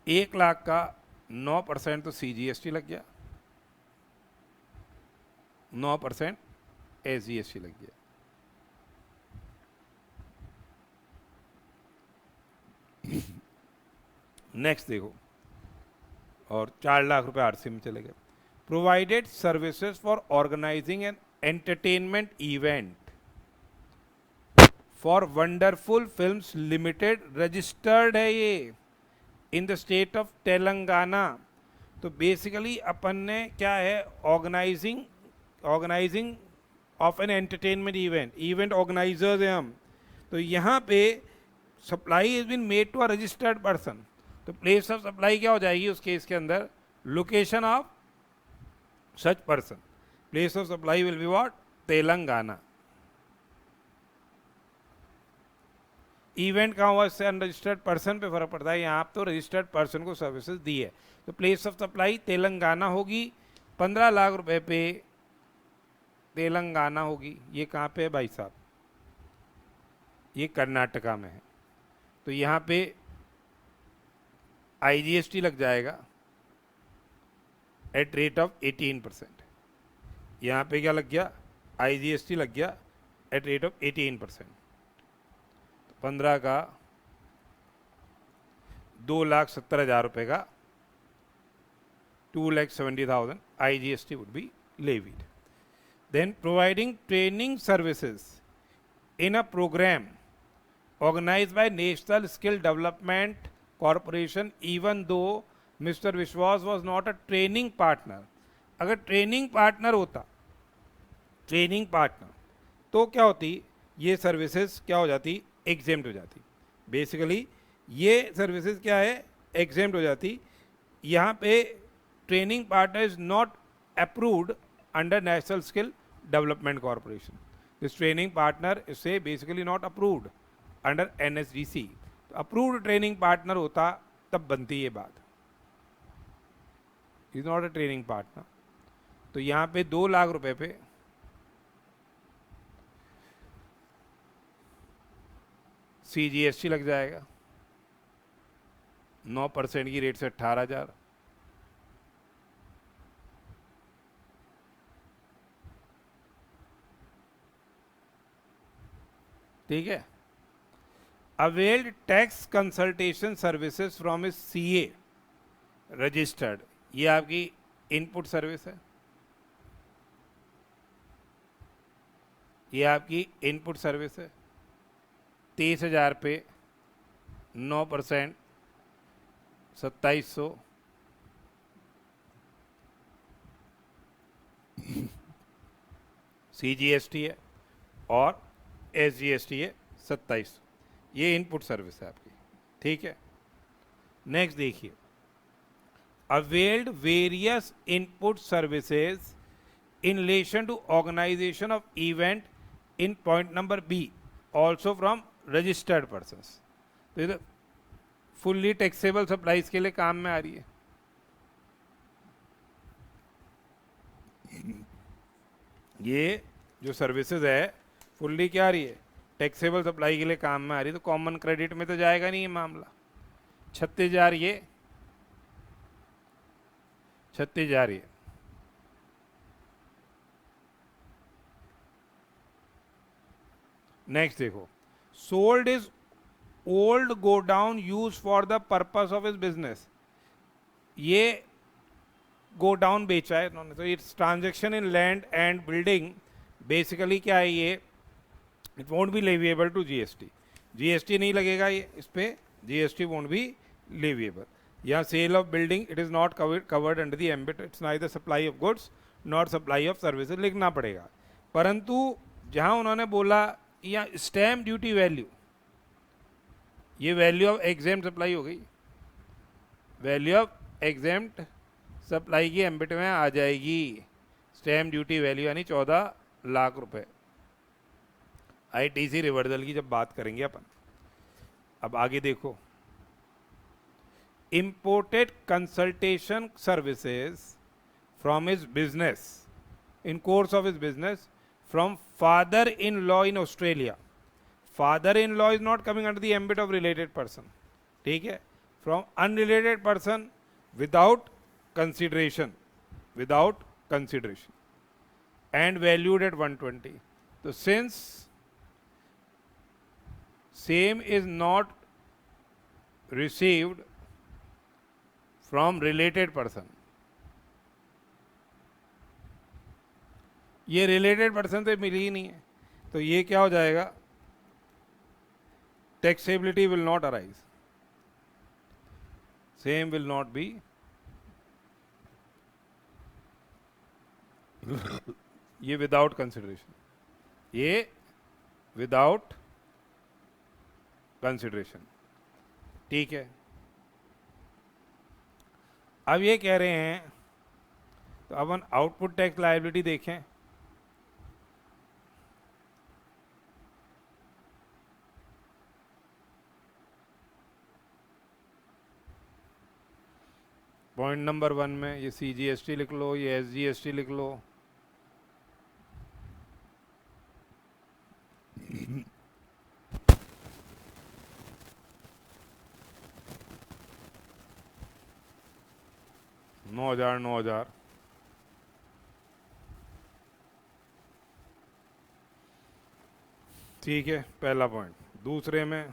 1 लाख का 9% तो CGST लग गया, 9% SGST लग गया। नेक्स्ट देखो, और 4 लाख रुपए आरसी में चले गए। Provided services for organizing an entertainment event for Wonderful Films Limited, registered है ये in the state of Telangana. तो बेसिकली अपन ने क्या है, organizing of an entertainment event, event organizers हैं हम। तो यहाँ पे supply is been made to a registered person, तो प्लेस ऑफ सप्लाई क्या हो जाएगी उस केस के अंदर, location of such person. Place of supply will be what, Telangana. Event कहाँ हुआ, इससे अनरजिस्टर्ड पर्सन पे फर्क पड़ता है, यहाँ तो रजिस्टर्ड पर्सन को सर्विसेज दी है, तो प्लेस ऑफ सप्लाई तेलंगाना होगी। 15 लाख रुपए पे तेलंगाना होगी। ये कहाँ पे है भाई साहब, ये कर्नाटका में है। तो यहाँ पे IGST लग जाएगा एट रेट ऑफ 18%। यहाँ पे क्या लग गया, IGST लग गया एट रेट ऑफ 18%। तो 15 का 2,70,000 रुपये का 2,70,000 IGST would be levied. Then providing training services in a program organized by National Skill Development Corporation, even though Mr. Vishwas was not a training partner। अगर ट्रेनिंग पार्टनर होता, training partner, तो क्या होती, ये सर्विसेज क्या हो जाती, exempt हो जाती। बेसिकली ये सर्विसेज क्या है, एग्जेम्प्ट हो जाती। यहाँ पे training partner is not approved under national skill development corporation. This training partner is से basically not approved under NSDC। तो अप्रूव्ड ट्रेनिंग पार्टनर होता तब बनती ये बात, is not a training partner. तो यहाँ पे 2 लाख रुपए पे CGST लग जाएगा, 9% की रेट से 18,000। ठीक है। Availed tax consultation services from A CA registered, ये आपकी इनपुट सर्विस है, ये आपकी इनपुट सर्विस है। 23,000 पे 9%, 2,700। CGST है और SGST है 27। ये इनपुट सर्विस है आपकी, ठीक है। नेक्स्ट देखिए, availed various input services in relation to organization of event in point number B also from registered persons। तो ये फुल्ली टैक्सेबल सप्लाईज के लिए काम में आ रही है। ये जो सर्विसेज है फुल्ली क्या आ रही है, टैक्सेबल सप्लाई के लिए काम में आ रही है, तो कॉमन क्रेडिट में तो जाएगा नहीं ये मामला। 36,000 ये 36,000 ये। नेक्स्ट देखो, sold is old godown use for the purpose of is business. ये गोडाउन बेचा है इन्होंने, तो it's transaction in land and building basically क्या है ये, it won't be leviable to GST. GST नहीं लगेगा ये इस पे, जीएसटी वोंट बी लेविएबल। या sale of building it is not covered under the ambit, it's neither supply of goods not supply of services, लिखना पड़ेगा। परंतु जहां उन्होंने बोला या स्टैम्प ड्यूटी वैल्यू, ये वैल्यू ऑफ एग्जेम्प्ट सप्लाई हो गई, वैल्यू ऑफ एग्जेम्प्ट सप्लाई की एम्बिट में आ जाएगी स्टैम्प ड्यूटी वैल्यू, यानी 14 लाख रुपए। आईटीसी रिवर्सल की जब बात करेंगे अपन। अब आगे देखो, imported consultation services from his business in course of his business from father in law in Australia. Father in law is not coming under the ambit of related person, ठीक है। From unrelated person without consideration, without consideration and valued at 120. So since same is not received from related person, ये related person तो मिली ही नहीं है, तो ये क्या हो जाएगा, taxability will not arise, same will not be ये विदाउट कंसिडरेशन, ये विदाउट कंसिडरेशन, ठीक है। अब ये कह रहे हैं, तो अपन आउटपुट टैक्स लायबिलिटी देखें। पॉइंट नंबर 1 में ये सीजीएसटी लिख लो, ये एसजीएसटी लिख लो। नौ हजार ठीक है, पहला पॉइंट। दूसरे में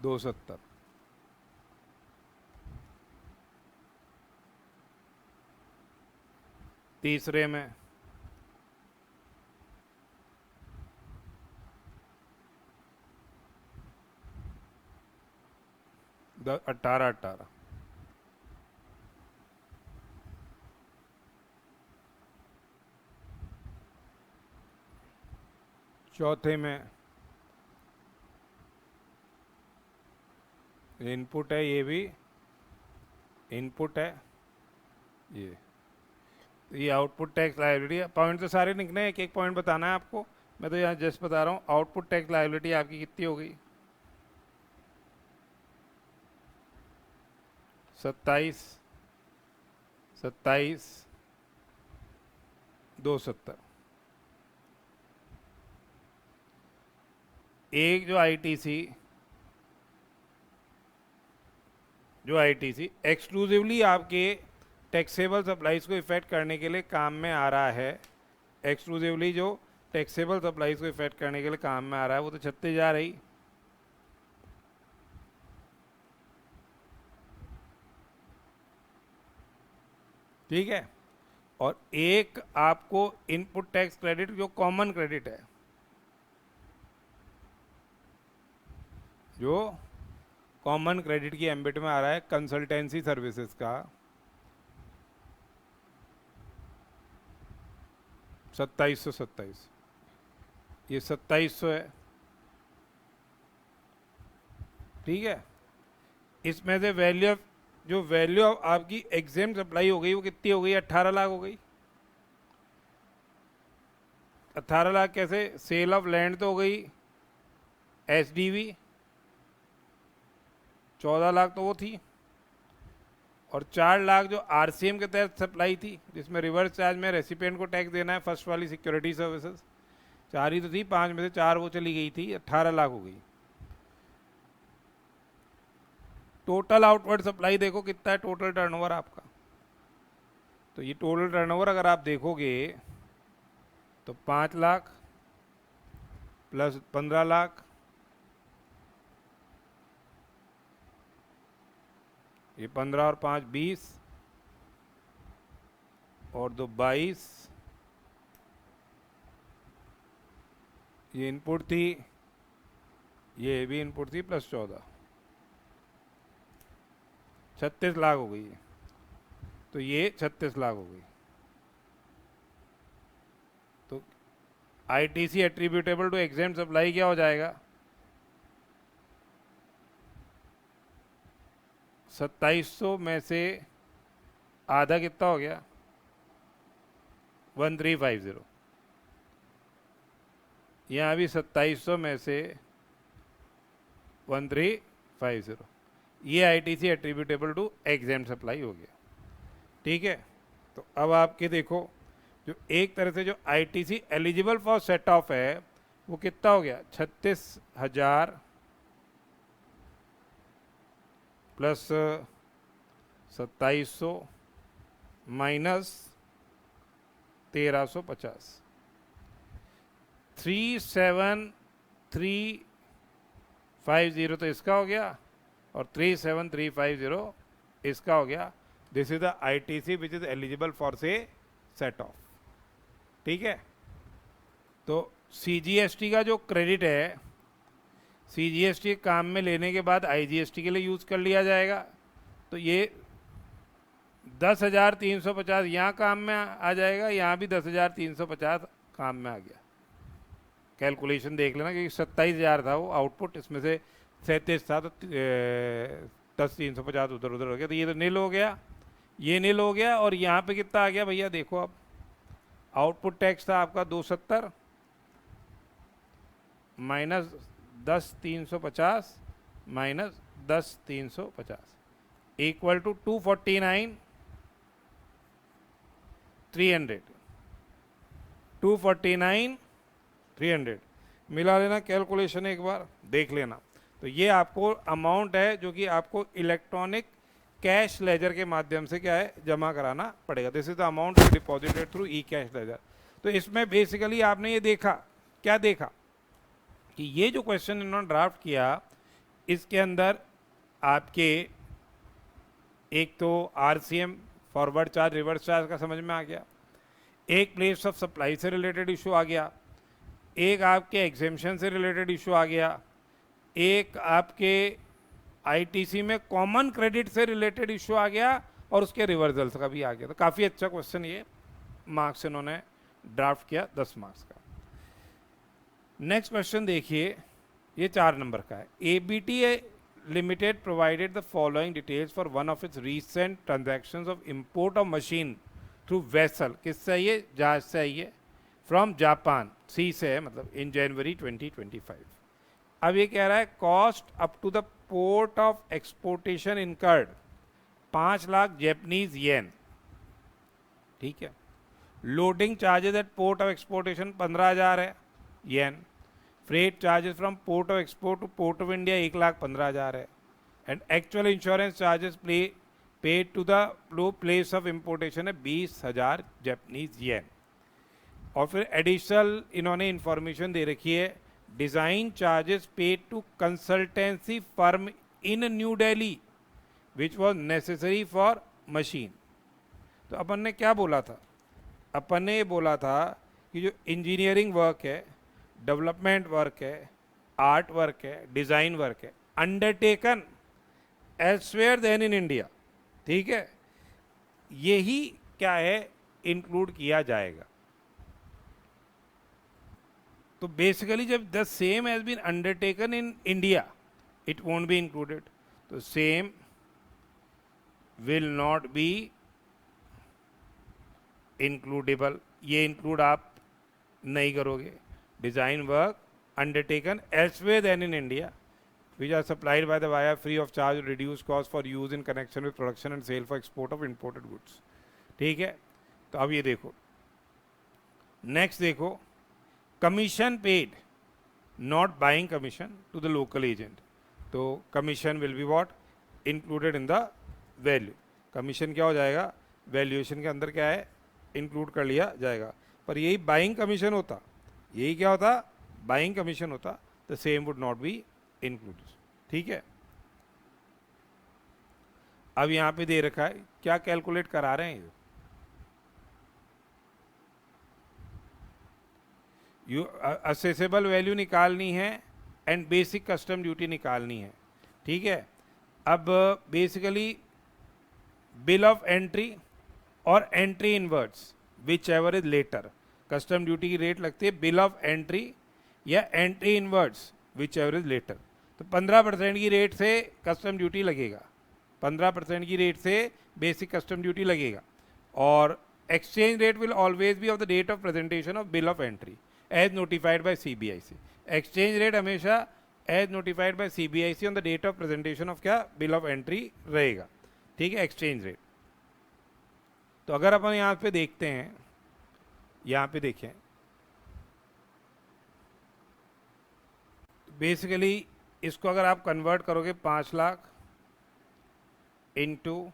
$270, तीसरे में 18, चौथे में इनपुट है, ये भी इनपुट है, ये आउटपुट टैक्स लायबिलिटी। पॉइंट तो सारे लिखने हैं, एक एक पॉइंट बताना है आपको, मैं तो यहाँ जस्ट बता रहा हूँ। आउटपुट टैक्स लायबिलिटी आपकी कितनी हो गई, 27, 270। एक जो आईटीसी एक्सक्लूसिवली आपके टैक्सेबल सप्लाईज को इफेक्ट करने के लिए काम में आ रहा है, एक्सक्लूसिवली जो टैक्सेबल सप्लाईज को इफेक्ट करने के लिए काम में आ रहा है, वो तो 36,000 ही। ठीक है। और एक आपको इनपुट टैक्स क्रेडिट जो कॉमन क्रेडिट है, जो कॉमन क्रेडिट की एम्बिट में आ रहा है, कंसल्टेंसी सर्विसेज का 2727, ये 2700 है, ठीक है। इसमें से वैल्यू ऑफ आपकी एग्जेम्प्ट सप्लाई हो गई, वो कितनी हो गई, 18 लाख हो गई। 18 लाख कैसे, सेल ऑफ लैंड तो हो गई एसडीवी, 14 लाख तो वो थी, और 4 लाख जो आरसीएम के तहत सप्लाई थी, जिसमें रिवर्स चार्ज में रेसिपिएंट को टैक्स देना है, फर्स्ट वाली सिक्योरिटी सर्विसेज 4 ही तो थी, 5 में से 4 वो चली गई थी, 18 लाख हो गई। टोटल आउटवर्ड सप्लाई देखो कितना है टोटल टर्नओवर आपका। तो ये टोटल टर्नओवर अगर आप देखोगे तो 5 लाख प्लस 15 लाख, ये 15 और 5 20 और 2 22, ये इनपुट थी, ये भी इनपुट थी, प्लस 14 36 लाख हो गई है। तो ये 36 लाख हो गई। तो ITC attributable to exempt supply क्या हो जाएगा? 2700 में से आधा कितना हो गया? 1350। यहाँ भी 2700 में से 1350, ये ITC attributable to exempt supply हो गया। ठीक है, तो अब आपके देखो जो एक तरह से जो ITC eligible for set of है वो कितना हो गया? 36,000 प्लस 2700 माइनस 1350, 37350 तो इसका हो गया और 37350 इसका हो गया। This is the ITC which is eligible for से सेट ऑफ। ठीक है, तो सीजीएसटी का जो क्रेडिट है, सीजीएसटी काम में लेने के बाद आईजीएसटी के लिए यूज कर लिया जाएगा। तो ये 10,350 यहाँ काम में आ जाएगा, यहाँ भी 10,350 काम में आ गया। कैलकुलेशन देख लेना, क्योंकि 27,000 था वो आउटपुट, इसमें से 37 था, तो 10,350 उधर उधर हो गया। तो ये तो नील हो गया, ये नील हो गया। और यहाँ पे कितना आ गया भैया? देखो अब आउटपुट टैक्स था आपका 270 माइनस 10,350 माइनस 10,350 इक्वल टू 249,300। 249,300 मिला लेना, कैलकुलेशन एक बार देख लेना। तो ये आपको अमाउंट है जो कि आपको इलेक्ट्रॉनिक कैश लेजर के माध्यम से क्या है जमा कराना पड़ेगा। This is the amount deposited through E cash ledger. तो इसमें बेसिकली आपने ये देखा, क्या देखा कि ये जो क्वेश्चन इन्होंने ड्राफ्ट किया इसके अंदर आपके एक तो RCM forward charge reverse charge का समझ में आ गया, एक प्लेस ऑफ सप्लाई से रिलेटेड इशू आ गया, एक आपके एग्जेम्पशन से रिलेटेड इशू आ गया, एक आपके आईटीसी में कॉमन क्रेडिट से रिलेटेड इशू आ गया और उसके रिवर्सल्स का भी आ गया। तो काफ़ी अच्छा क्वेश्चन ये मार्क्स इन्होंने ड्राफ्ट किया 10 मार्क्स का। नेक्स्ट क्वेश्चन देखिए, ये 4 नंबर का है। ABT limited provided the following details for one of its recent transactions of import of machine through vessel. किससे है ये? जहाज से है ये, फ्रॉम जापान, सी से है, मतलब इन जनवरी 2025। अब ये कह रहा है cost up to the port of exportation incurred 5 lakh Japanese yen. ठीक है, loading charges at port of exportation 15,000 है yen, freight charges from port of export to port of India 1,15,000 है, and actual insurance charges paid to the place of importation है 20,000 Japanese येन। और फिर additional इन्होंने information दे रखी है, design charges paid to consultancy firm in New Delhi which was necessary for machine. तो अपन ने क्या बोला था? अपन ने ये बोला था कि जो इंजीनियरिंग वर्क है, डेवलपमेंट वर्क है, आर्ट वर्क है, डिज़ाइन वर्क है, undertaken elsewhere than in India, ठीक है, यही क्या है इंक्लूड किया जाएगा। तो बेसिकली जब the same has been undertaken in India it won't be included, तो same will not be includable, ये इंक्लूड आप नहीं करोगे। Design work undertaken elsewhere than in India which are supplied by the buyer free of charge or reduced cost for use in connection with production and sale for export of imported goods. ठीक है, तो अब ये देखो, next देखो, commission paid not buying commission to the local agent. तो commission will be what, included in the value. Commission क्या हो जाएगा, वैल्यूएशन के अंदर क्या है, इंक्लूड कर लिया जाएगा. पर यही बाइंग कमीशन होता, यही क्या होता, बाइंग कमीशन होता, the same would not be included. ठीक है, अब यहां पे दे रखा है, क्या कैलकुलेट करा रहे हैं, यू असेसेबल वैल्यू निकालनी है एंड बेसिक कस्टम ड्यूटी निकालनी है. ठीक है, अब बेसिकली बिल ऑफ एंट्री और entry inwards whichever is later, custom duty की रेट लगती है बिल ऑफ एंट्री या entry inwards whichever is later. तो 15% की रेट से कस्टम ड्यूटी लगेगा, 15% की रेट से बेसिक कस्टम ड्यूटी लगेगा. और exchange rate will always be of the date of presentation of bill of entry as notified by CBIC. Exchange rate हमेशा as notified by CBIC on the date of presentation of क्या, bill of entry रहेगा. ठीक है, exchange rate. तो अगर अपन यहाँ पे देखते हैं, यहाँ पे देखें, बेसिकली इसको अगर आप कन्वर्ट करोगे 5 lakh into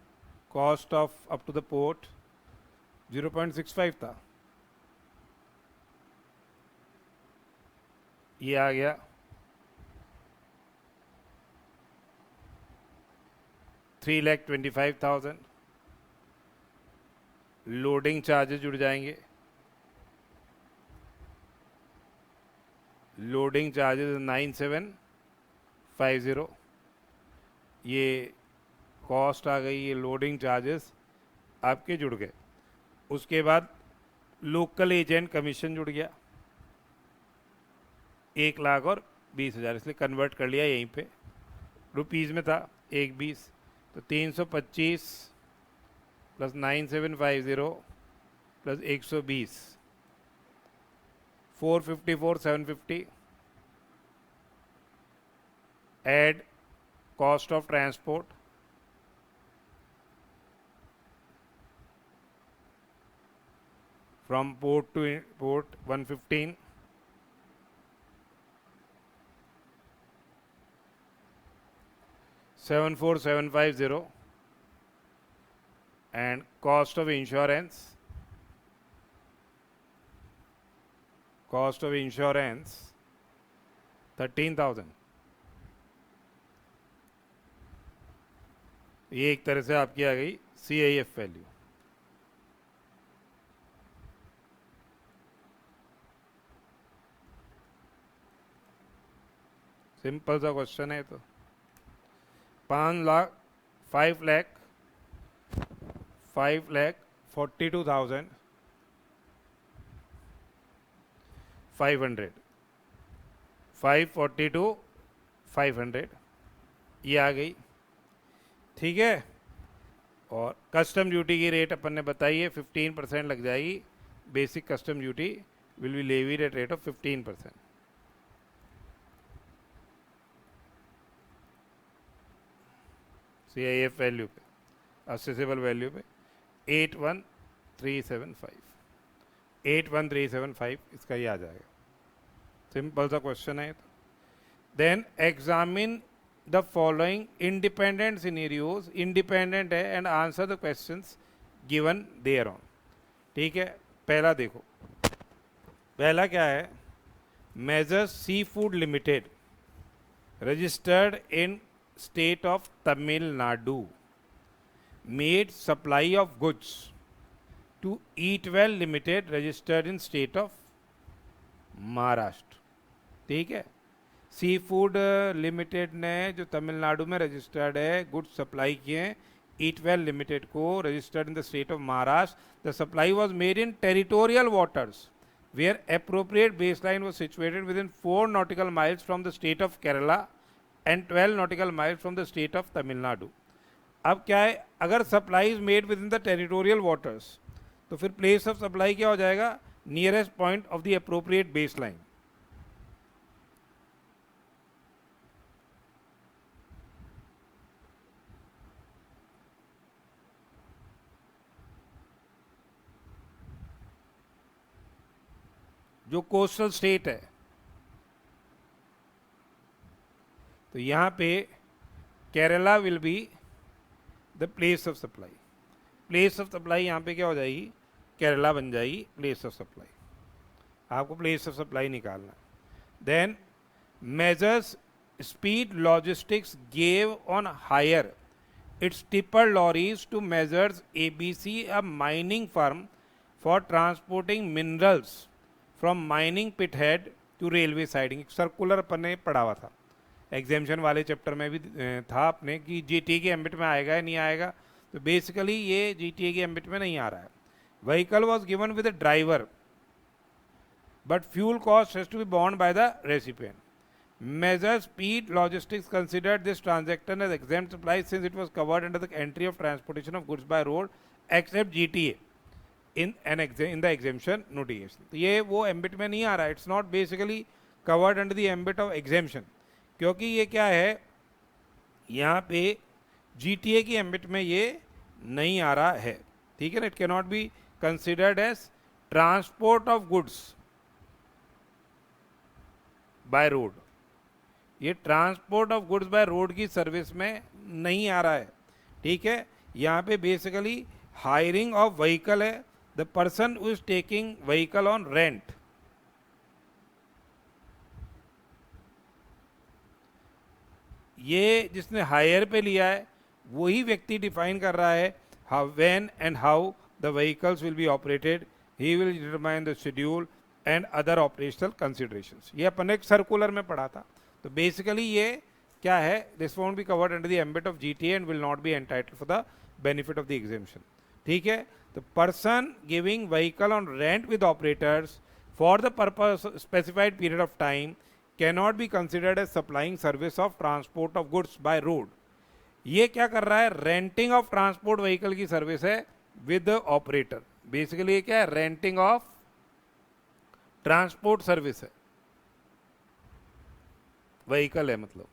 cost of up to the port 0.65 था, ये आ गया 3,25,000. लोडिंग चार्जेस जुड़ जाएंगे, लोडिंग चार्जेस 9750, ये कॉस्ट आ गई, ये लोडिंग चार्जेस आपके जुड़ गए. उसके बाद लोकल एजेंट कमीशन जुड़ गया 1,20,000, इसलिए कन्वर्ट कर लिया यहीं पे, रुपीज़ में था 1,20, तो 325 plus 9750 plus 120 454,750. Add cost of transport from port to port 115. $74,750 and cost of insurance 13,000. ये एक तरह से आपकी आ गई CIF वैल्यू. सिंपल सा क्वेश्चन है. तो 5,42,500 542,500 ये आ गई. ठीक है, और कस्टम ड्यूटी की रेट अपन ने बताई है 15% लग जाएगी. Basic custom duty will be levied at rate of 15%. CIF value पे, असेसेबल वैल्यू पे 81,375 इसका ही आ जाएगा. सिंपल सा क्वेश्चन है. Then examine the following independent scenarios, independent है, and answer the questions given there on. ठीक है, पहला देखो, पहला क्या है, measures sea food limited registered in state of Tamil Nadu made supply of goods to Eatwell Limited registered in state of Maharashtra. ठीक है, सी फूड लिमिटेड ने जो तमिलनाडु में रजिस्टर्ड है गुड्स सप्लाई किए ईटवेल लिमिटेड को, registered in the state of Maharashtra. The supply was made in territorial waters where appropriate baseline was situated within 4 nautical miles from the state of Kerala and 12 nautical miles from the state of Tamil Nadu. अब क्या है, अगर supply is made within the territorial waters तो फिर place of supply क्या हो जाएगा, nearest point of the appropriate baseline. जो कोस्टल स्टेट है, तो यहाँ पे Kerala will be the place of supply. Place of supply यहाँ पे क्या हो जाएगी, केरला बन जाएगी प्लेस ऑफ सप्लाई। आपको प्लेस ऑफ सप्लाई निकालना। Then messrs Speed Logistics gave on hire its tipper lorries to measures ABC, a mining firm, for transporting minerals from mining pit head to railway siding। Circular अपन ने पढ़ा हुआ था, एग्जामिशन वाले chapter में भी था अपने कि जीटीए के एम्बिट में आएगा या नहीं आएगा। तो बेसिकली ये जीटीए के एम्बिट में नहीं आ रहा है। Vehicle was given with a driver but fuel cost has to be borne by the recipient. Measure Speed Logistics considered this transaction as exempt supply since it was covered under the entry of transportation of goods by road except GTA in the exemption notification। तो ये वो ambit में नहीं आ रहा है, it's not basically covered under the ambit of exemption, क्योंकि ये क्या है, यहाँ पे GTA की एम्बिट में ये नहीं आ रहा है। ठीक है ना, it can not be considered as transport of goods by road. ये transport of goods by road की सर्विस में नहीं आ रहा है। ठीक है, यहाँ पे बेसिकली हायरिंग ऑफ व्हीकल है, the person who is taking vehicle on rent. ये जिसने हायर पे लिया है वही व्यक्ति डिफाइन कर रहा है how when and how the vehicles will be operated, he will determine the schedule and other operational considerations. ये अपन एक सर्कुलर में पढ़ा था। तो बेसिकली ये क्या है, this won't be covered under the ambit of GTA and will not be entitled for the benefit of the exemption. ठीक है, तो person giving vehicle on rent with operators for the purpose specified period of time can not be considered as supplying service of transport of goods by road. ये क्या कर रहा है, renting of transport vehicle की service है with operator. Basically ये क्या है, रेंटिंग ऑफ ट्रांसपोर्ट सर्विस है, व्हीकल है मतलब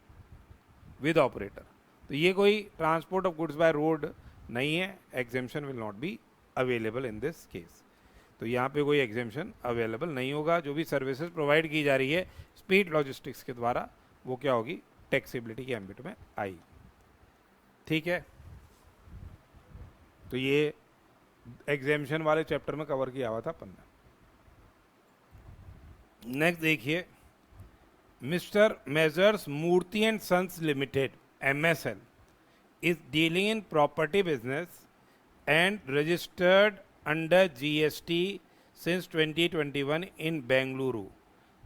विद ऑपरेटर। तो ये कोई transport of goods by road नहीं है, exemption will not be available in this case. तो यहाँ पे कोई एग्जेम्पशन अवेलेबल नहीं होगा। जो भी सर्विसेज प्रोवाइड की जा रही है स्पीड लॉजिस्टिक्स के द्वारा, वो क्या होगी, टैक्सेबिलिटी के एम्बिट में आई। ठीक है, तो ये एग्जेम्पशन वाले चैप्टर में कवर किया हुआ था अपन ने। नेक्स्ट देखिए, mister messrs Murthy and Sons Limited MSL is dealing in property business and registered under GST since 2021 in Bengaluru,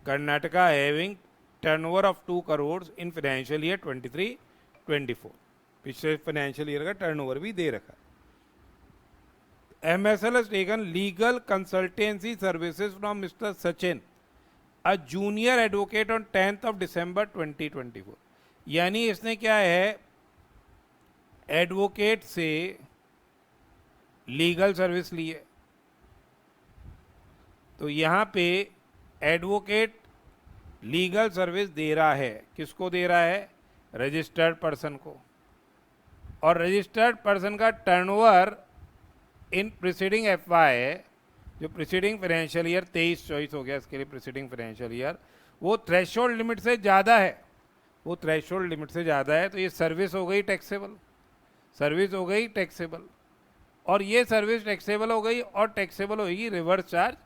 Karnataka, having turnover of 2 crores in financial year 23-24। पिछले फाइनेंशियल ईयर का turnover भी दे रखा है। MSL has taken legal consultancy services from Mr. Sachin, a junior advocate, on 10th of December 2024। यानी इसने क्या है, advocate से लीगल सर्विस ली है। तो यहाँ पे एडवोकेट लीगल सर्विस दे रहा है, किसको दे रहा है, रजिस्टर्ड पर्सन को। और रजिस्टर्ड पर्सन का टर्नओवर इन प्रीसीडिंग FY, जो प्रीसीडिंग फाइनेंशियल ईयर 23-24 हो गया, इसके लिए प्रीसीडिंग फाइनेंशियल ईयर, वो थ्रेशोल्ड लिमिट से ज़्यादा है, वो थ्रेशोल्ड लिमिट से ज़्यादा है। तो ये सर्विस हो गई टैक्सेबल, सर्विस हो गई टैक्सेबल, और ये सर्विस टैक्सेबल हो गई, और टैक्सेबल होगी रिवर्स चार्ज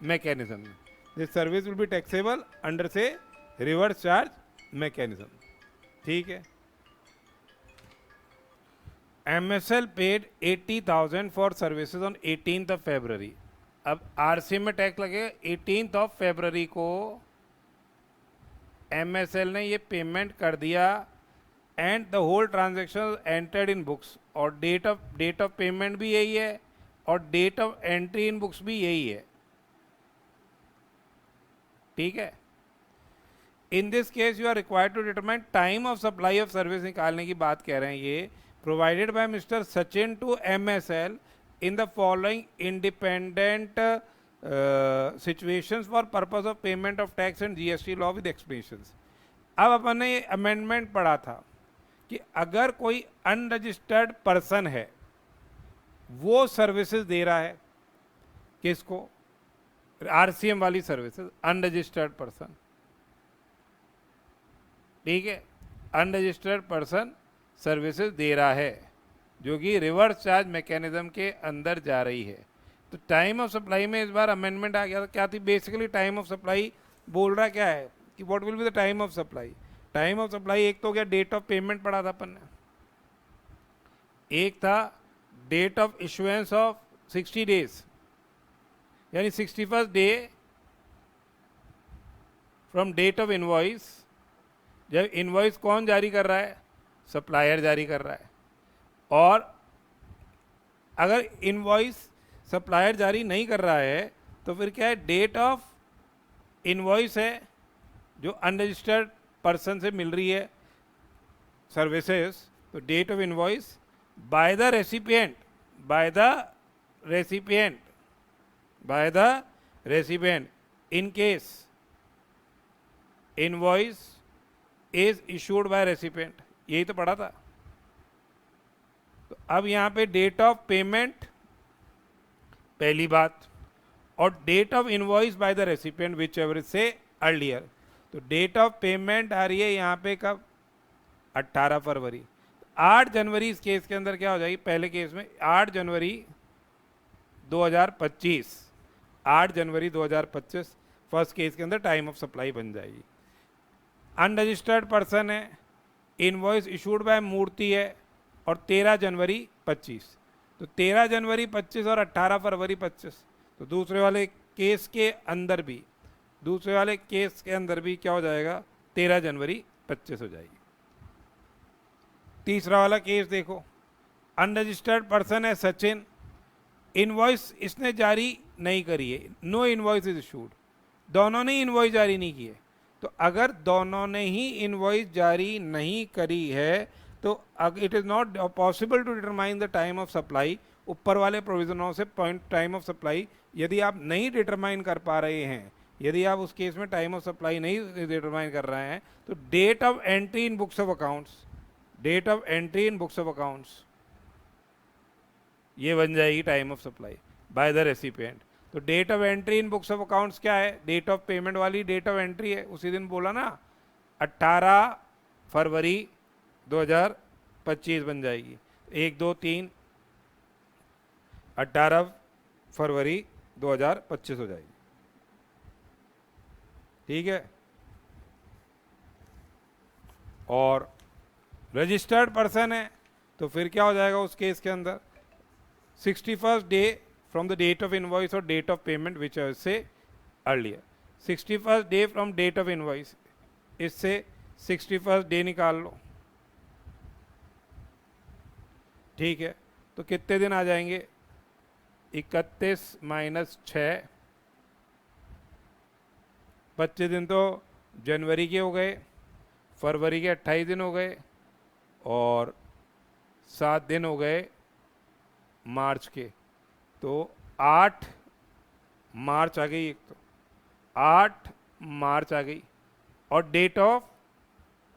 मैकेनिज्म में। This service will be taxable under से रिवर्स चार्ज मैकेनिज्म। ठीक है, MSL paid 80,000 for services on 18th of February। अब RC में टैक्स लगेगा। 18th of February को MSL ने ये पेमेंट कर दिया, and the whole transaction entered in books, और डेट ऑफ पेमेंट भी यही है, और date of entry in books भी यही है। ठीक है, in this case you are required to determine time of supply of service निकालने की बात कह रहे हैं ये, provided by mister Sachin to MSL in the following independent situations for purpose of payment of tax and GST law with explanations। अब अपन ने ये अमेंडमेंट पढ़ा था कि अगर कोई अनरजिस्टर्ड पर्सन है, वो सर्विसेज दे रहा है, किसको, RCM वाली सर्विसेज, अनरजिस्टर्ड पर्सन, ठीक है, अनरजिस्टर्ड पर्सन सर्विसेज दे रहा है, जो कि रिवर्स चार्ज मैकेनिज्म के अंदर जा रही है। तो टाइम ऑफ सप्लाई में इस बार अमेंडमेंट आ गया था। क्या थी बेसिकली टाइम ऑफ सप्लाई? बोल रहा क्या है कि what will be the time of supply. Time of supply एक तो हो गया डेट ऑफ पेमेंट पढ़ा था अपन ने, एक था date of issuance of 60 days, यानी 61st day from date of invoice. जब इनवॉइस कौन जारी कर रहा है? सप्लायर जारी कर रहा है। और अगर इनवॉइस सप्लायर जारी नहीं कर रहा है तो फिर क्या है? डेट ऑफ इनवॉइस है जो अनरजिस्टर्ड पर्सन से मिल रही है सर्विसेज, तो date of invoice by the recipient, by the recipient, by the recipient in case invoice is issued by recipient. यही तो पढ़ा था। तो अब यहां पे डेट ऑफ पेमेंट पहली बात, और date of invoice by the recipient whichever से अर्लियर। तो डेट ऑफ पेमेंट आ रही है यहाँ पे कब? 18 फरवरी। 8 जनवरी इस केस के अंदर क्या हो जाएगी? पहले केस में 8 जनवरी 2025, 8 जनवरी 2025 फर्स्ट केस के अंदर टाइम ऑफ सप्लाई बन जाएगी। अनरजिस्टर्ड पर्सन है, इनवॉइस इशूड बाय मूर्ति है, और 13 जनवरी 25। तो 13 जनवरी 25 और 18 फरवरी 25। तो दूसरे वाले केस के अंदर भी, दूसरे वाले केस के अंदर भी क्या हो जाएगा? 13 जनवरी 25 हो जाएगी। तीसरा वाला केस देखो, अनरजिस्टर्ड पर्सन है सचिन, इनवॉइस इसने जारी नहीं करी है, नो इनवॉइस इज इशूड, दोनों ने इनवॉइस जारी नहीं की है। तो अगर दोनों ने ही इनवॉइस जारी नहीं करी है तो it is not possible to determine the time of supply. ऊपर वाले प्रोविजनों से पॉइंट टाइम ऑफ सप्लाई यदि आप नहीं डिटरमाइन कर पा रहे हैं, यदि आप उस केस में टाइम ऑफ सप्लाई नहीं डिटरमाइन कर रहे हैं, तो date of entry in books of accounts, date of entry in books of accounts ये बन जाएगी time of supply by the recipient. तो date of entry in books of accounts क्या है? डेट ऑफ पेमेंट वाली डेट ऑफ एंट्री है, उसी दिन बोला ना, 18 फरवरी 2025 बन जाएगी। 1 2 3 18 फरवरी 2025 हो जाएगी, ठीक है। और रजिस्टर्ड पर्सन है तो फिर क्या हो जाएगा उस केस के अंदर? 61st day from the date of invoice और date of payment whichever earlier. 61st day from date of invoice, इससे 61st डे निकाल लो, ठीक है। तो कितने दिन आ जाएंगे? 31 माइनस 6, 25 दिन तो जनवरी के हो गए, फरवरी के 28 दिन हो गए, और 7 दिन हो गए मार्च के। तो 8 मार्च आ गई, एक तो 8 मार्च आ गई। और date of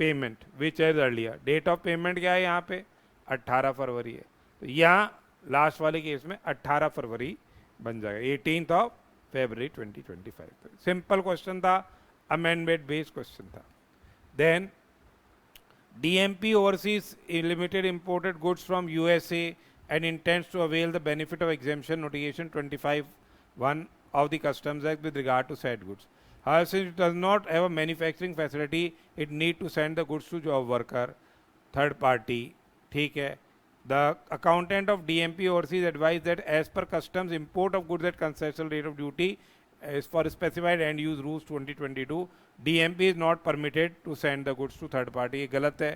payment whichever is, date of payment क्या है यहाँ पे? 18 फरवरी है। तो यहाँ लास्ट वाले केस में 18 फरवरी बन जाएगा, 18th ऑफ फरवरी 2025। सिंपल क्वेश्चन था, अमेंडमेंट बेस्ड क्वेश्चन था। Then DMP overseas limited imported goods from USA and intends to avail the benefit of exemption notification 25(1) of the Customs Act with regard to said goods. However, since it does not have a manufacturing facility, it need to send the goods to job worker, third party, ठीक है। The accountant of DMP overseas advised that as per customs, import of goods at concessional rate of duty as for specified end use rules 2022, DMP is not permitted to send the goods to third party। ये गलत है।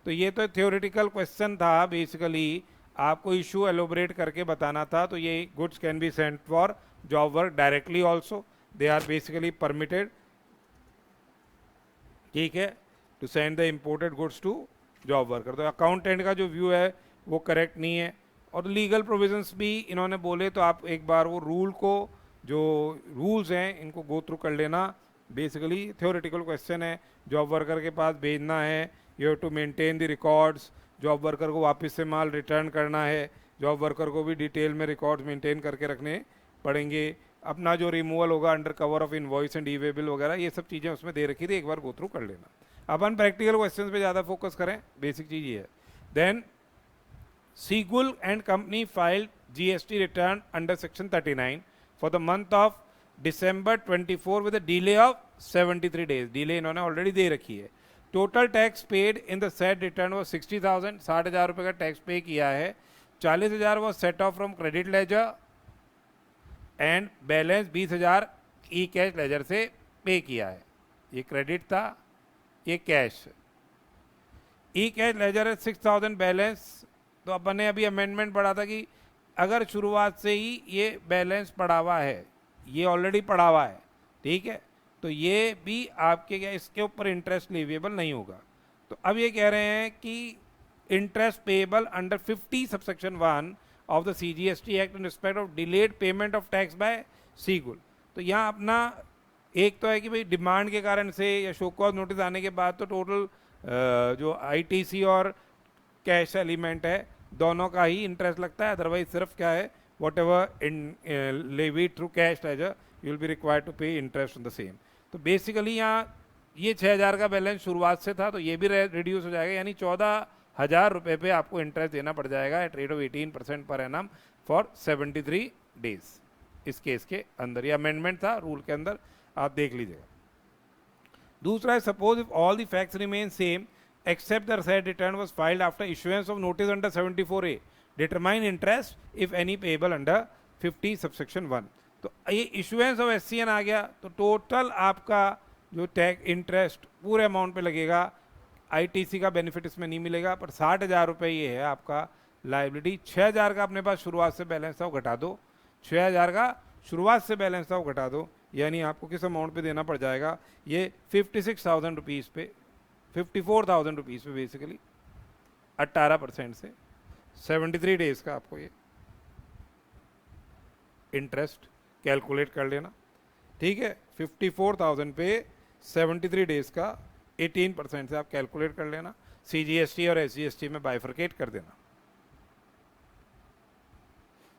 तो ये तो theoretical question था, basically आपको issue elaborate करके बताना था। तो ये goods can be sent for job work directly also, they are basically permitted, ठीक है, to send the imported goods to job worker। तो अकाउंटेंट का जो व्यू है वो करेक्ट नहीं है। और लीगल प्रोविजंस भी इन्होंने बोले, तो आप एक बार वो रूल को, जो रूल्स हैं इनको गो थ्रू कर लेना। बेसिकली थ्योरेटिकल क्वेश्चन है, जॉब वर्कर के पास भेजना है, you have to maintain the records, job worker को वापस से माल रिटर्न करना है, जॉब वर्कर को भी डिटेल में रिकॉर्ड्स मेंटेन करके रखने पड़ेंगे। अपना जो रिमूवल होगा under cover of invoice and e-way bill वगैरह, ये सब चीज़ें उसमें दे रखी थी, एक बार गो थ्रू कर लेना। अपन प्रैक्टिकल क्वेश्चंस पे ज़्यादा फोकस करें, बेसिक चीज़ ये है। Then Sequel and company filed GST return under section 39 for the month of December 24 with a delay of 73 days। delay इन्होंने ऑलरेडी दे रखी है। Total tax paid in the set return वो 60,000, 60,000 रुपये का टैक्स पे किया है। 40,000 वो set of from credit ledger and balance 20,000 E cash ledger से पे किया है। ये क्रेडिट था, ये कैश। ई कैश लेजर है 6,000 बैलेंस, तो अपन ने अभी अमेंडमेंट पढ़ा था कि अगर शुरुआत से ही ये बैलेंस पड़ा हुआ है, ये ऑलरेडी पड़ा हुआ है, ठीक है, तो ये भी आपके क्या इसके ऊपर इंटरेस्ट लेविएबल नहीं होगा। तो अब ये कह रहे हैं कि interest payable under 50 subsection 1 of the CGST act in respect of delayed payment of tax bye seagull. तो यहाँ अपना एक तो है कि भाई डिमांड के कारण से या शो कॉज नोटिस आने के बाद तो टोटल जो ITC और कैश एलिमेंट है दोनों का ही इंटरेस्ट लगता है, अदरवाइज सिर्फ क्या है whatever in levy through cash ledger you will be required to pay interest on the same. तो बेसिकली यहाँ ये 6,000 का बैलेंस शुरुआत से था, तो ये भी रिड्यूस हो जाएगा, यानी 14,000 रुपये पे आपको इंटरेस्ट देना पड़ जाएगा eight rate of 18% per annum for 73 days. इस केस के अंदर ये अमेंडमेंट था रूल के अंदर, आप देख लीजिएगा। दूसरा है suppose if all the facts remain same except the said return was filed after issuance of notice under 74A, determine interest if any payable under 50 subsection 1। तो ये issuance of SCN आ गया, तो टोटल आपका जो टैक्स इंटरेस्ट पूरे amount पे लगेगा। ITC का बेनिफिट इसमें नहीं मिलेगा, पर 60,000 रुपये ये है आपका लाइबिलिटी। 6,000 का अपने पास शुरुआत से बैलेंस था वो घटा दो, 6,000 का शुरुआत से बैलेंस था वो घटा दो, यानी आपको किस अमाउंट पे देना पड़ जाएगा, ये 56,000 रुपीज़ पे, 54,000 रुपीज़ पे बेसिकली 18% से 73 डेज का आपको ये इंटरेस्ट कैलकुलेट कर लेना, ठीक है। 54,000 पे 73 डेज का 18% से आप कैलकुलेट कर लेना। CGST और SGST में बाइफरकेट कर देना।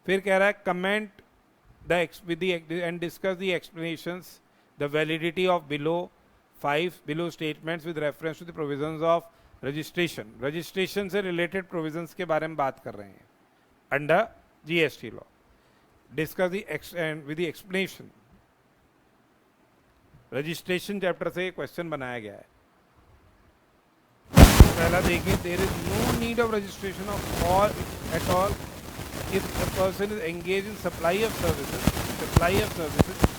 फिर कह रहा है comment and discuss the explanations the validity of below 5 below statements with reference to the provisions of registration। Registration से रिलेटेड प्रोविजंस के बारे में बात कर रहे हैं under GST law. Discuss with the explanation. Registration chapter से क्वेश्चन बनाया गया है। पहला देखिए, there is no need of registration of all at all if a person is engage in supply of services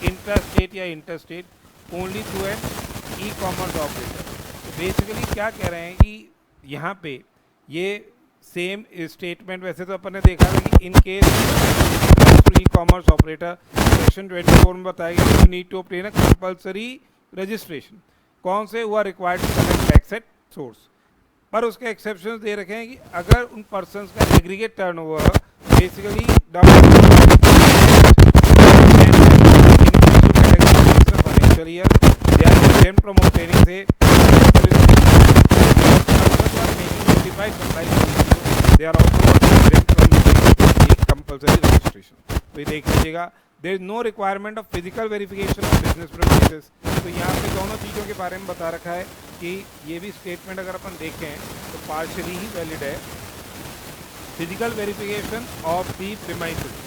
intrastate या interstate only through an e-commerce operator. तो basically क्या कह रहे हैं कि यहाँ पे ये सेम स्टेटमेंट वैसे तो अपन ने देखा था कि in case e-commerce operator section 24 में बताया गया you need to obtain a compulsory registration. कौन से हुआ required to collect tax at source, पर उसके एक्सेप्शंस दे रखे हैं कि अगर उन पर्सनस का aggregate turnover basically financial year they are exempt from obtaining say notified supply, they are also exempt from the compulsory registration। तो ये देख लीजिएगा, there is no requirement of physical verification of business premises। तो यहाँ पे दोनों चीज़ों के बारे में बता रखा है कि ये भी स्टेटमेंट अगर अपन देखें तो पार्शियली ही वैलिड है। Physical verification of the premises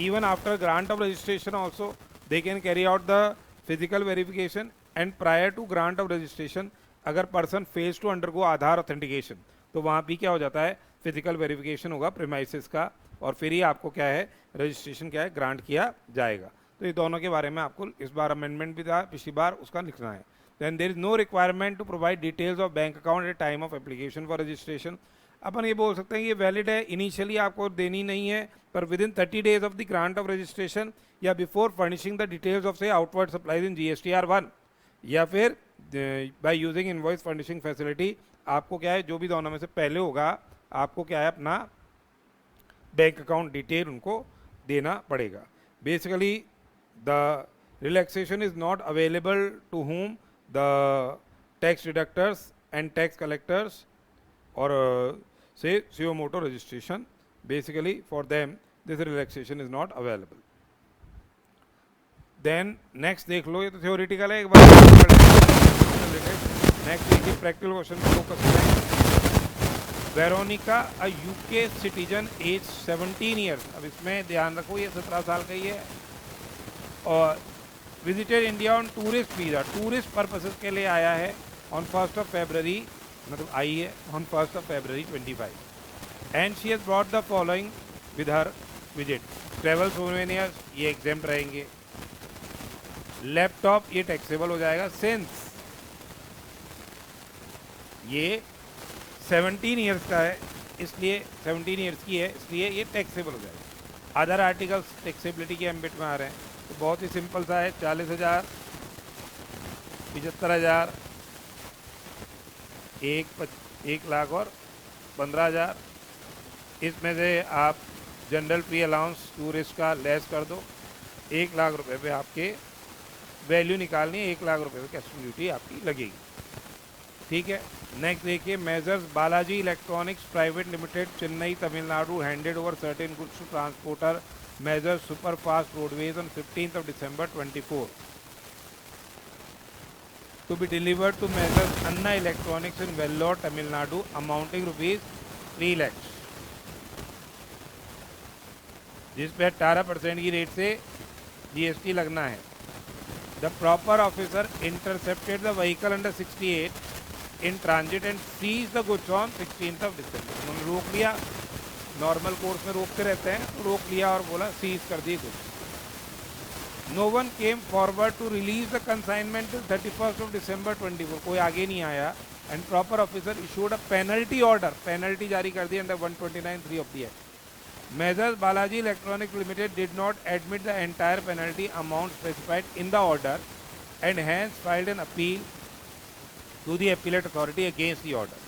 even after grant of registration also they can carry out the physical verification and prior to grant of registration अगर person fails to undergo Aadhaar authentication तो वहाँ भी क्या हो जाता है, physical verification होगा premises का, और फिर ही आपको क्या है रजिस्ट्रेशन क्या है ग्रांट किया जाएगा। तो ये दोनों के बारे में आपको इस बार अमेंडमेंट भी था, पिछली बार उसका लिखना है। Then there is no requirement to provide details of bank account at time of application for registration. अपन ये बोल सकते हैं ये वैलिड है, इनिशियली आपको देनी नहीं है, पर within 30 days of the grant of registration या before furnishing the details of से आउटवर्ड सप्लाईज इन GSTR 1 या फिर by using invoice furnishing facility, आपको क्या है जो भी दोनों में से पहले होगा आपको क्या है अपना बैंक अकाउंट डिटेल उनको देना पड़ेगा। Basically the relaxation is not available to whom the tax deductors and tax collectors or say suo motu registration, basically for them this relaxation is not available. Then next देख लो, ये तो theoretical है, एक बार नेक्स्ट देखिए practical question focus करें। Veronica a UK citizen age 17 years, अब इसमें ध्यान रखो ये 17 साल का ही है, और visited India on tourist visa, tourist purposes के लिए आया है ऑन 1st ऑफ February, मतलब आई है on 1st of February 25, and she has brought the following with her visit. Travel souvenirs ये एग्जाम रहेंगे। लैपटॉप ये टैक्सेबल हो जाएगा सिंस ये 17 ईयर्स का है, इसलिए 17 ईयर्स की है, इसलिए ये टैक्सेबल हो जाएगा। अदर आर्टिकल्स टैक्सेबिलिटी के एम्बिट में आ रहे हैं, तो बहुत ही सिंपल सा है। 40,000, 75,000, 1 लाख और 15,000, इसमें से आप जनरल फ्री अलाउंस टूरिस्ट का लेस कर दो। 1 लाख रुपए पे आपके वैल्यू निकालनी है, 1 लाख रुपए पे कस्टम ड्यूटी आपकी लगेगी, ठीक है। नेक्स्ट देखिए, messrs Balaji electronics private limited Chennai Tamil Nadu handed over certain goods to transporter messrs super fast roadways on 15th of December 24 to be delivered to Measures Anna Electronics in Vellore, Tamil Nadu, amounting rupees 3 lakhs, जिस पे 18% की rate से GST लगना है। The proper officer intercepted the vehicle under 68 in transit and seize the goods on 16th of December। उन्होंने रोक लिया, normal course में रोकते रहते हैं, तो रोक लिया और बोला सीज कर दिए goods. No one came forward to release the consignment till 31st of December 24, कोई आगे नहीं आया। And proper officer issued a penalty order, penalty जारी कर दी under 129(3) of the act. Measures Balaji Electronics Limited did not admit the entire penalty amount specified in the order and hence filed an appeal to the appellate authority against the order।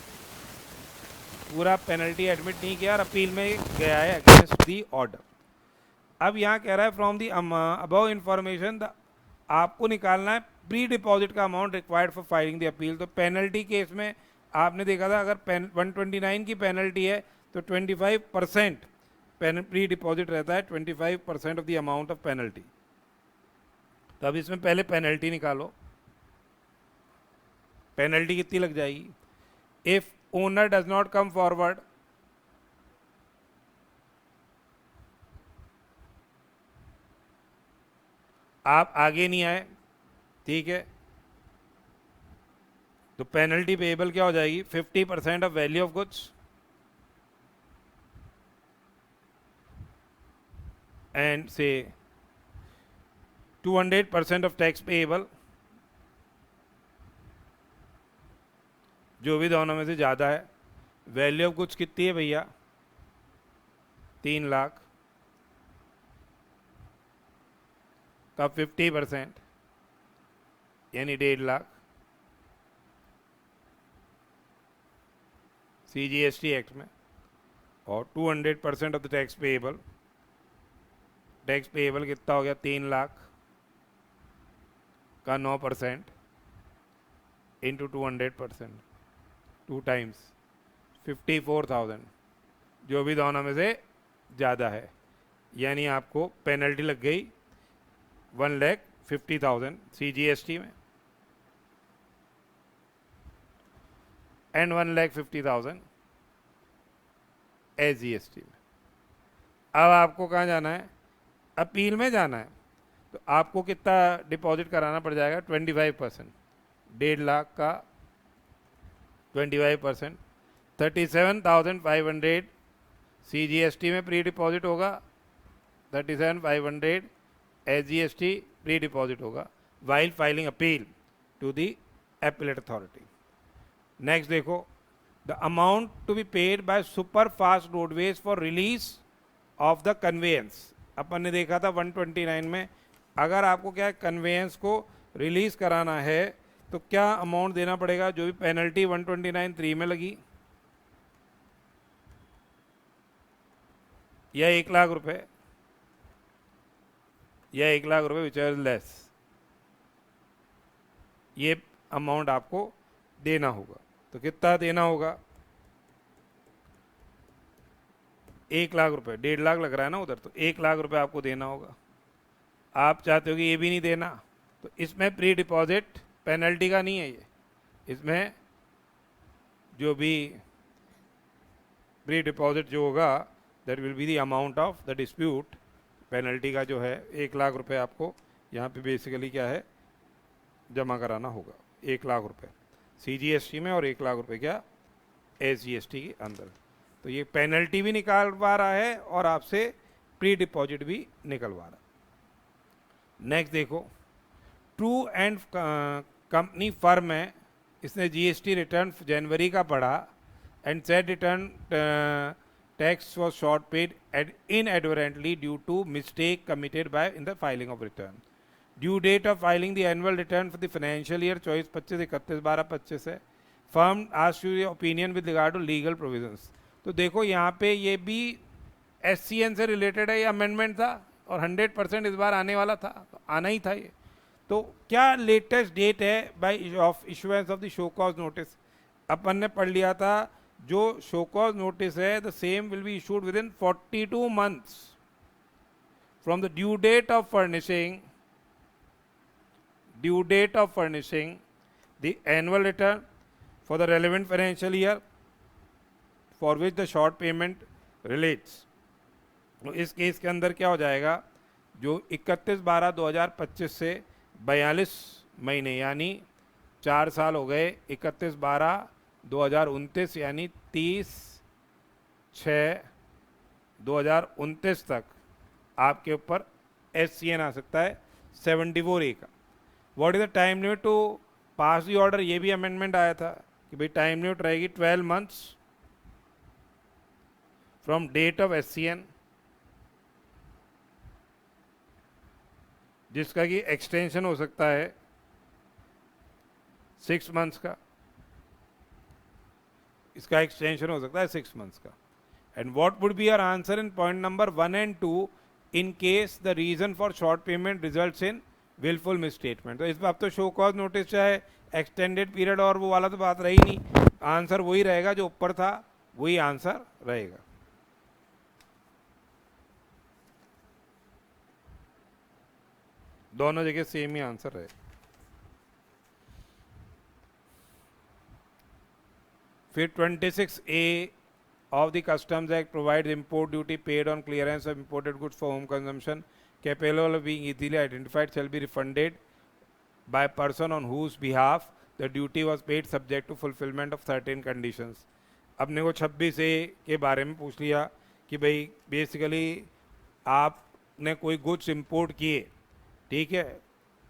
पूरा penalty admit नहीं किया और appeal में गया है against the order. अब यहाँ कह रहा है फ्रॉम दी अबव इंफॉर्मेशन आपको निकालना है प्री डिपॉजिट का amount required for filing the appeal. तो पेनल्टी केस में आपने देखा था, अगर 129 की पेनल्टी है तो 25% प्री डिपॉजिट रहता है, 25% of the amount of penalty. तो अब इसमें पहले पेनल्टी निकालो, पेनल्टी कितनी लग जाएगी। If owner does not come forward, आप आगे नहीं आए, ठीक है, तो पेनल्टी पेएबल क्या हो जाएगी, 50% of value of goods and से 200% ऑफ टैक्स पेएबल, जो भी दोनों में से ज़्यादा है। वैल्यू ऑफ गुड्स कितनी है भैया, 3 लाख का 50% यानी 1.5 लाख CGST एक्ट में, और 200% of the tax payable, tax payable कितना हो गया, 3 लाख का 9% इंटू 200%, 2 टाइम्स 54,000, जो भी दोनों में से ज़्यादा है, यानी आपको पेनल्टी लग गई 1,50,000 CGST में एंड 1,50,000 SGST में। अब आपको कहाँ जाना है, अपील में जाना है, तो आपको कितना डिपॉजिट कराना पड़ जाएगा, 25%, 1.5 लाख का 25%, 37,500 CGST में प्री डिपॉजिट होगा, 37,500 SGST प्री डिपॉजिट होगा while filing appeal to the appellate authority. Next देखो, the amount to be paid by super fast roadways for release of the conveyance. अपन ने देखा था 129 में, अगर आपको क्या है कन्वेयंस को रिलीज कराना है तो क्या अमाउंट देना पड़ेगा, जो भी पेनल्टी 129(3) में लगी, या 1 लाख रुपए, या 1 लाख रुपए विच इज लेस, ये अमाउंट आपको देना होगा। तो कितना देना होगा, 1 लाख रुपए, 1.5 लाख लग रहा है ना उधर, तो 1 लाख रुपए आपको देना होगा। आप चाहते हो कि ये भी नहीं देना, तो इसमें प्री डिपॉजिट पेनल्टी का नहीं है ये, इसमें जो भी प्री डिपॉजिट जो होगा that will be the amount of the dispute. Penalty का जो है 1 लाख रुपए आपको यहाँ पे बेसिकली क्या है जमा कराना होगा, 1 लाख रुपए CGST में और 1 लाख रुपए क्या SGST के अंदर। तो ये पेनल्टी भी निकालवा रहा है और आपसे प्री डिपॉजिट भी निकलवा रहा है। नेक्स्ट देखो, ट्रू एंड कंपनी फर्म है, इसने GST रिटर्न जनवरी का पढ़ा and said return tax was short paid inadvertently due to mistake committed by in the filing of return. Due date of filing the annual return for the financial year 24-25 है। Firm asks you your opinion with regard to legal provisions. तो देखो यहाँ पे ये भी SCN से related है, ये अमेंडमेंट था और 100% इस बार आने वाला था, तो आना ही था ये। तो क्या लेटेस्ट डेट है by of issuance of the show cause notice? अपन ने पढ़ लिया था जो शो कॉज नोटिस है the same will be issued within 42 months from the due date of furnishing the annual return for the relevant financial year for which the short payment relates. तो इस case के अंदर क्या हो जाएगा, जो 31/12/2025 से 42 महीने यानी 4 साल हो गए, 31/12/2029 यानी 30/6/2029 तक आपके ऊपर SCN आ सकता है 74A का। What is the time limit to pass the order? ये भी अमेंडमेंट आया था कि भाई टाइम लिमिट रहेगी 12 months from date of SCN, जिसका कि एक्सटेंशन हो सकता है 6 months का, इसका एक्सटेंशन हो सकता है 6 months का। And what would be our answer in point number 1 and 2 in case the reason for short payment results in wilful misstatement? तो इस बार तो शो कॉज नोटिस चाहे एक्सटेंडेड पीरियड और वो वाला तो बात रही नहीं, आंसर वही रहेगा जो ऊपर था, वही आंसर रहेगा। दोनों जगह सेम ही आंसर है। फिर 26A of the Customs Act provides import duty paid on clearance of imported goods for home consumption capable of being easily identified shall be refunded by person on whose behalf the duty was paid subject to fulfillment of certain conditions। अपने को 26A के बारे में पूछ लिया कि भाई basically आपने कोई गुड्स इंपोर्ट किए, ठीक है,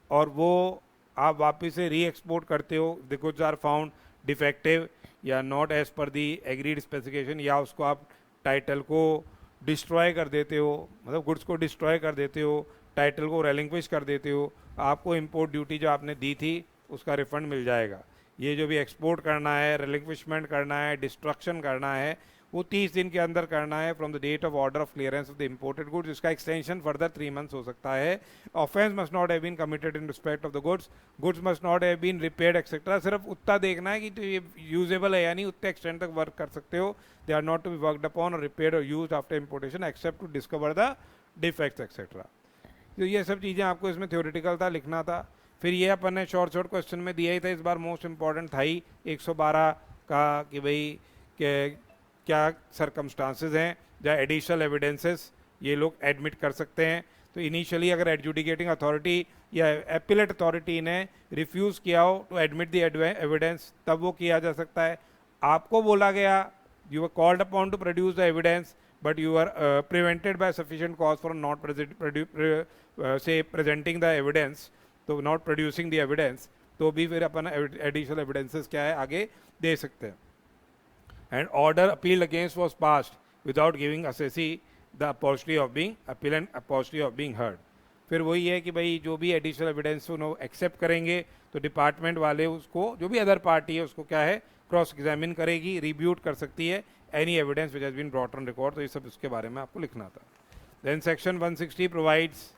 और वो आप वापस से री एक्सपोर्ट करते हो, the goods are found defective या not as per the agreed specification, या उसको आप टाइटल को डिस्ट्रॉय कर देते हो, मतलब गुड्स को डिस्ट्रॉय कर देते हो, टाइटल को रेलिंक्विश कर देते हो, आपको इंपोर्ट ड्यूटी जो आपने दी थी उसका रिफंड मिल जाएगा। ये जो भी एक्सपोर्ट करना है, रेलिंक्विशमेंट करना है, डिस्ट्रक्शन करना है, वो 30 दिन के अंदर करना है from the date of order of clearance of the imported goods. इसका एक्सटेंशन फर्दर 3 months हो सकता है। Offence must not have been committed in respect of the goods, goods must not have been repaired etcetera. सिर्फ उतना देखना है कि तो ये यूजेबल है, यानी उतने एक्सटेंड तक वर्क कर सकते हो। They are not to be worked upon or repaired or used after importation except to discover the defects etcetera. तो ये सब चीज़ें आपको इसमें थ्योरेटिकल था, लिखना था। फिर ये अपन ने शॉर्ट क्वेश्चन में दिया ही था, इस बार मोस्ट इंपॉर्टेंट था ही 112 का कि भाई क्या सरकमस्टांसेस हैं जहाँ एडिशनल एविडेंसेस ये लोग एडमिट कर सकते हैं। तो इनिशियली अगर एडजुडिकेटिंग अथॉरिटी या एपिलेट अथॉरिटी ने रिफ्यूज़ किया हो टू एडमिट द एविडेंस, तब वो किया जा सकता है। आपको बोला गया you are called upon to produce the evidence but you are prevented by sufficient cause for not presenting the evidence, तो नॉट प्रोड्यूसिंग द एविडेंस, तो भी फिर अपन एडिशनल एविडेंसेस क्या है आगे दे सकते हैं। And order appealed against was passed without giving assessee the opportunity of being appellant opportunity of being heard। फिर वही है कि भाई जो भी एडिशनल एविडेंस उन्होंने एक्सेप्ट करेंगे तो डिपार्टमेंट वाले उसको, जो भी अदर पार्टी है उसको क्या है क्रॉस एग्जामिन करेगी, रिब्यूट कर सकती है any evidence which has been brought on record. तो ये सब उसके बारे में आपको लिखना था। Then section 160 provides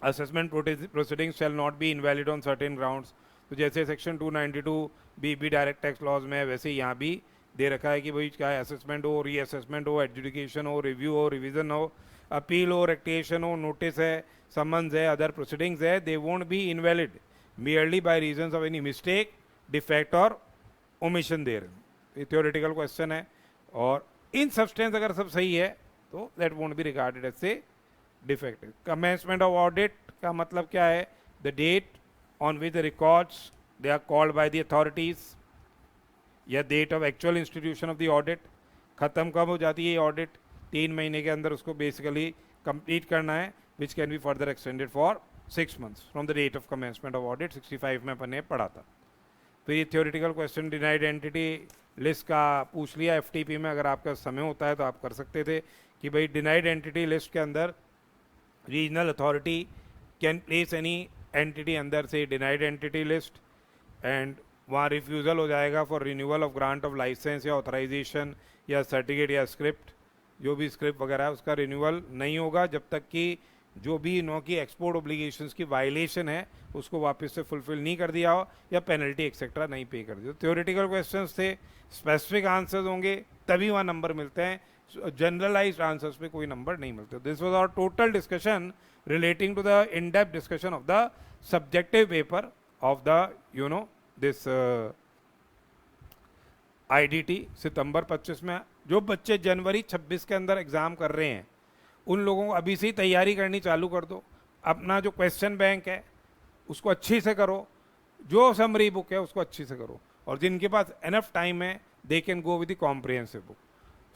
assessment proceedings shall not be invalid on certain grounds. तो जैसे section 292 B direct tax laws में है, वैसे यहाँ भी दे रखा है कि भाई चाहे असेसमेंट हो, रीअसेसमेंट हो, एडजुडिकेशन हो, रिव्यू हो, रिवीजन हो, अपील हो, रेक्टिएशन हो, नोटिस है, समन्स है, अदर प्रोसीडिंग्स है, they won't be invalid merely by reasons of any mistake, defect or omission there. ये theoretical question है, और इन substance अगर सब सही है तो that won't be regarded as a defect. Commencement of audit का मतलब क्या है? The date on which the records they are called by the authorities, या date of actual institution of the audit. ख़त्म कब हो जाती है ये audit? 3 महीने के अंदर उसको basically complete करना है, which can be further extended for 6 months from the date of commencement of audit. 65 में अपन ने पढ़ा था. फिर ये theoretical question denied entity list का पूछ लिया FTP में. अगर आपका समय होता है तो आप कर सकते थे कि भाई डिनाइड एंटिटी लिस्ट के अंदर regional authority can place any entity अंदर से डिनाइड एंटिटी लिस्ट, एंड वहाँ रिफ्यूज़ल हो जाएगा for renewal of grant of licence या ऑथराइजेशन या सर्टिफिकेट या स्क्रिप्ट. जो भी स्क्रिप्ट वगैरह है उसका रिन्यूअल नहीं होगा जब तक कि जो भी नो की एक्सपोर्ट ओब्लिगेशंस की वायलेशन है उसको वापस से फुलफिल नहीं कर दिया हो या पेनल्टी एक्सेट्रा नहीं पे कर दिया. थ्योरेटिकल क्वेश्चंस थे, स्पेसिफिक आंसर्स होंगे तभी वहाँ नंबर मिलते हैं. जनरलाइज्ड आंसर्स पे कोई नंबर नहीं मिलते. This was our total discussion relating to the in depth discussion of the subjective paper of the this IDT सितंबर 25 में. जो बच्चे जनवरी 26 के अंदर एग्ज़ाम कर रहे हैं उन लोगों को अभी से ही तैयारी करनी चालू कर दो. अपना जो क्वेश्चन बैंक है उसको अच्छी से करो, जो समरी बुक है उसको अच्छी से करो, और जिनके पास एनफ टाइम है they can go with the comprehensive book.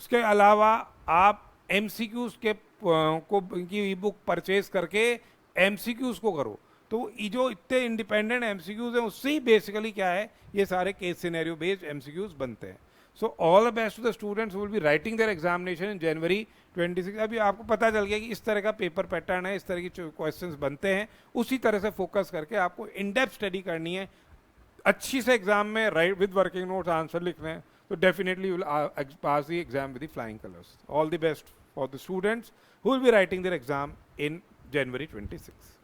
उसके अलावा आप MCQs के को की ई बुक परचेज करके MCQs को करो. तो ये जो इतने इंडिपेंडेंट MCQs हैं उससे ही बेसिकली क्या है, ये सारे केस सिनेरियो बेस्ड MCQs बनते हैं. So all the best to the students will be writing their examination in January 26. अभी आपको पता चल गया कि इस तरह का पेपर पैटर्न है, इस तरह की क्वेश्चंस बनते हैं. उसी तरह से फोकस करके आपको इन डेप्थ स्टडी करनी है. अच्छी से एग्जाम में write with working notes answer लिखने हैं तो definitely will pass the exam with the flying colours. All the best for the students who will be writing their exam in January 26.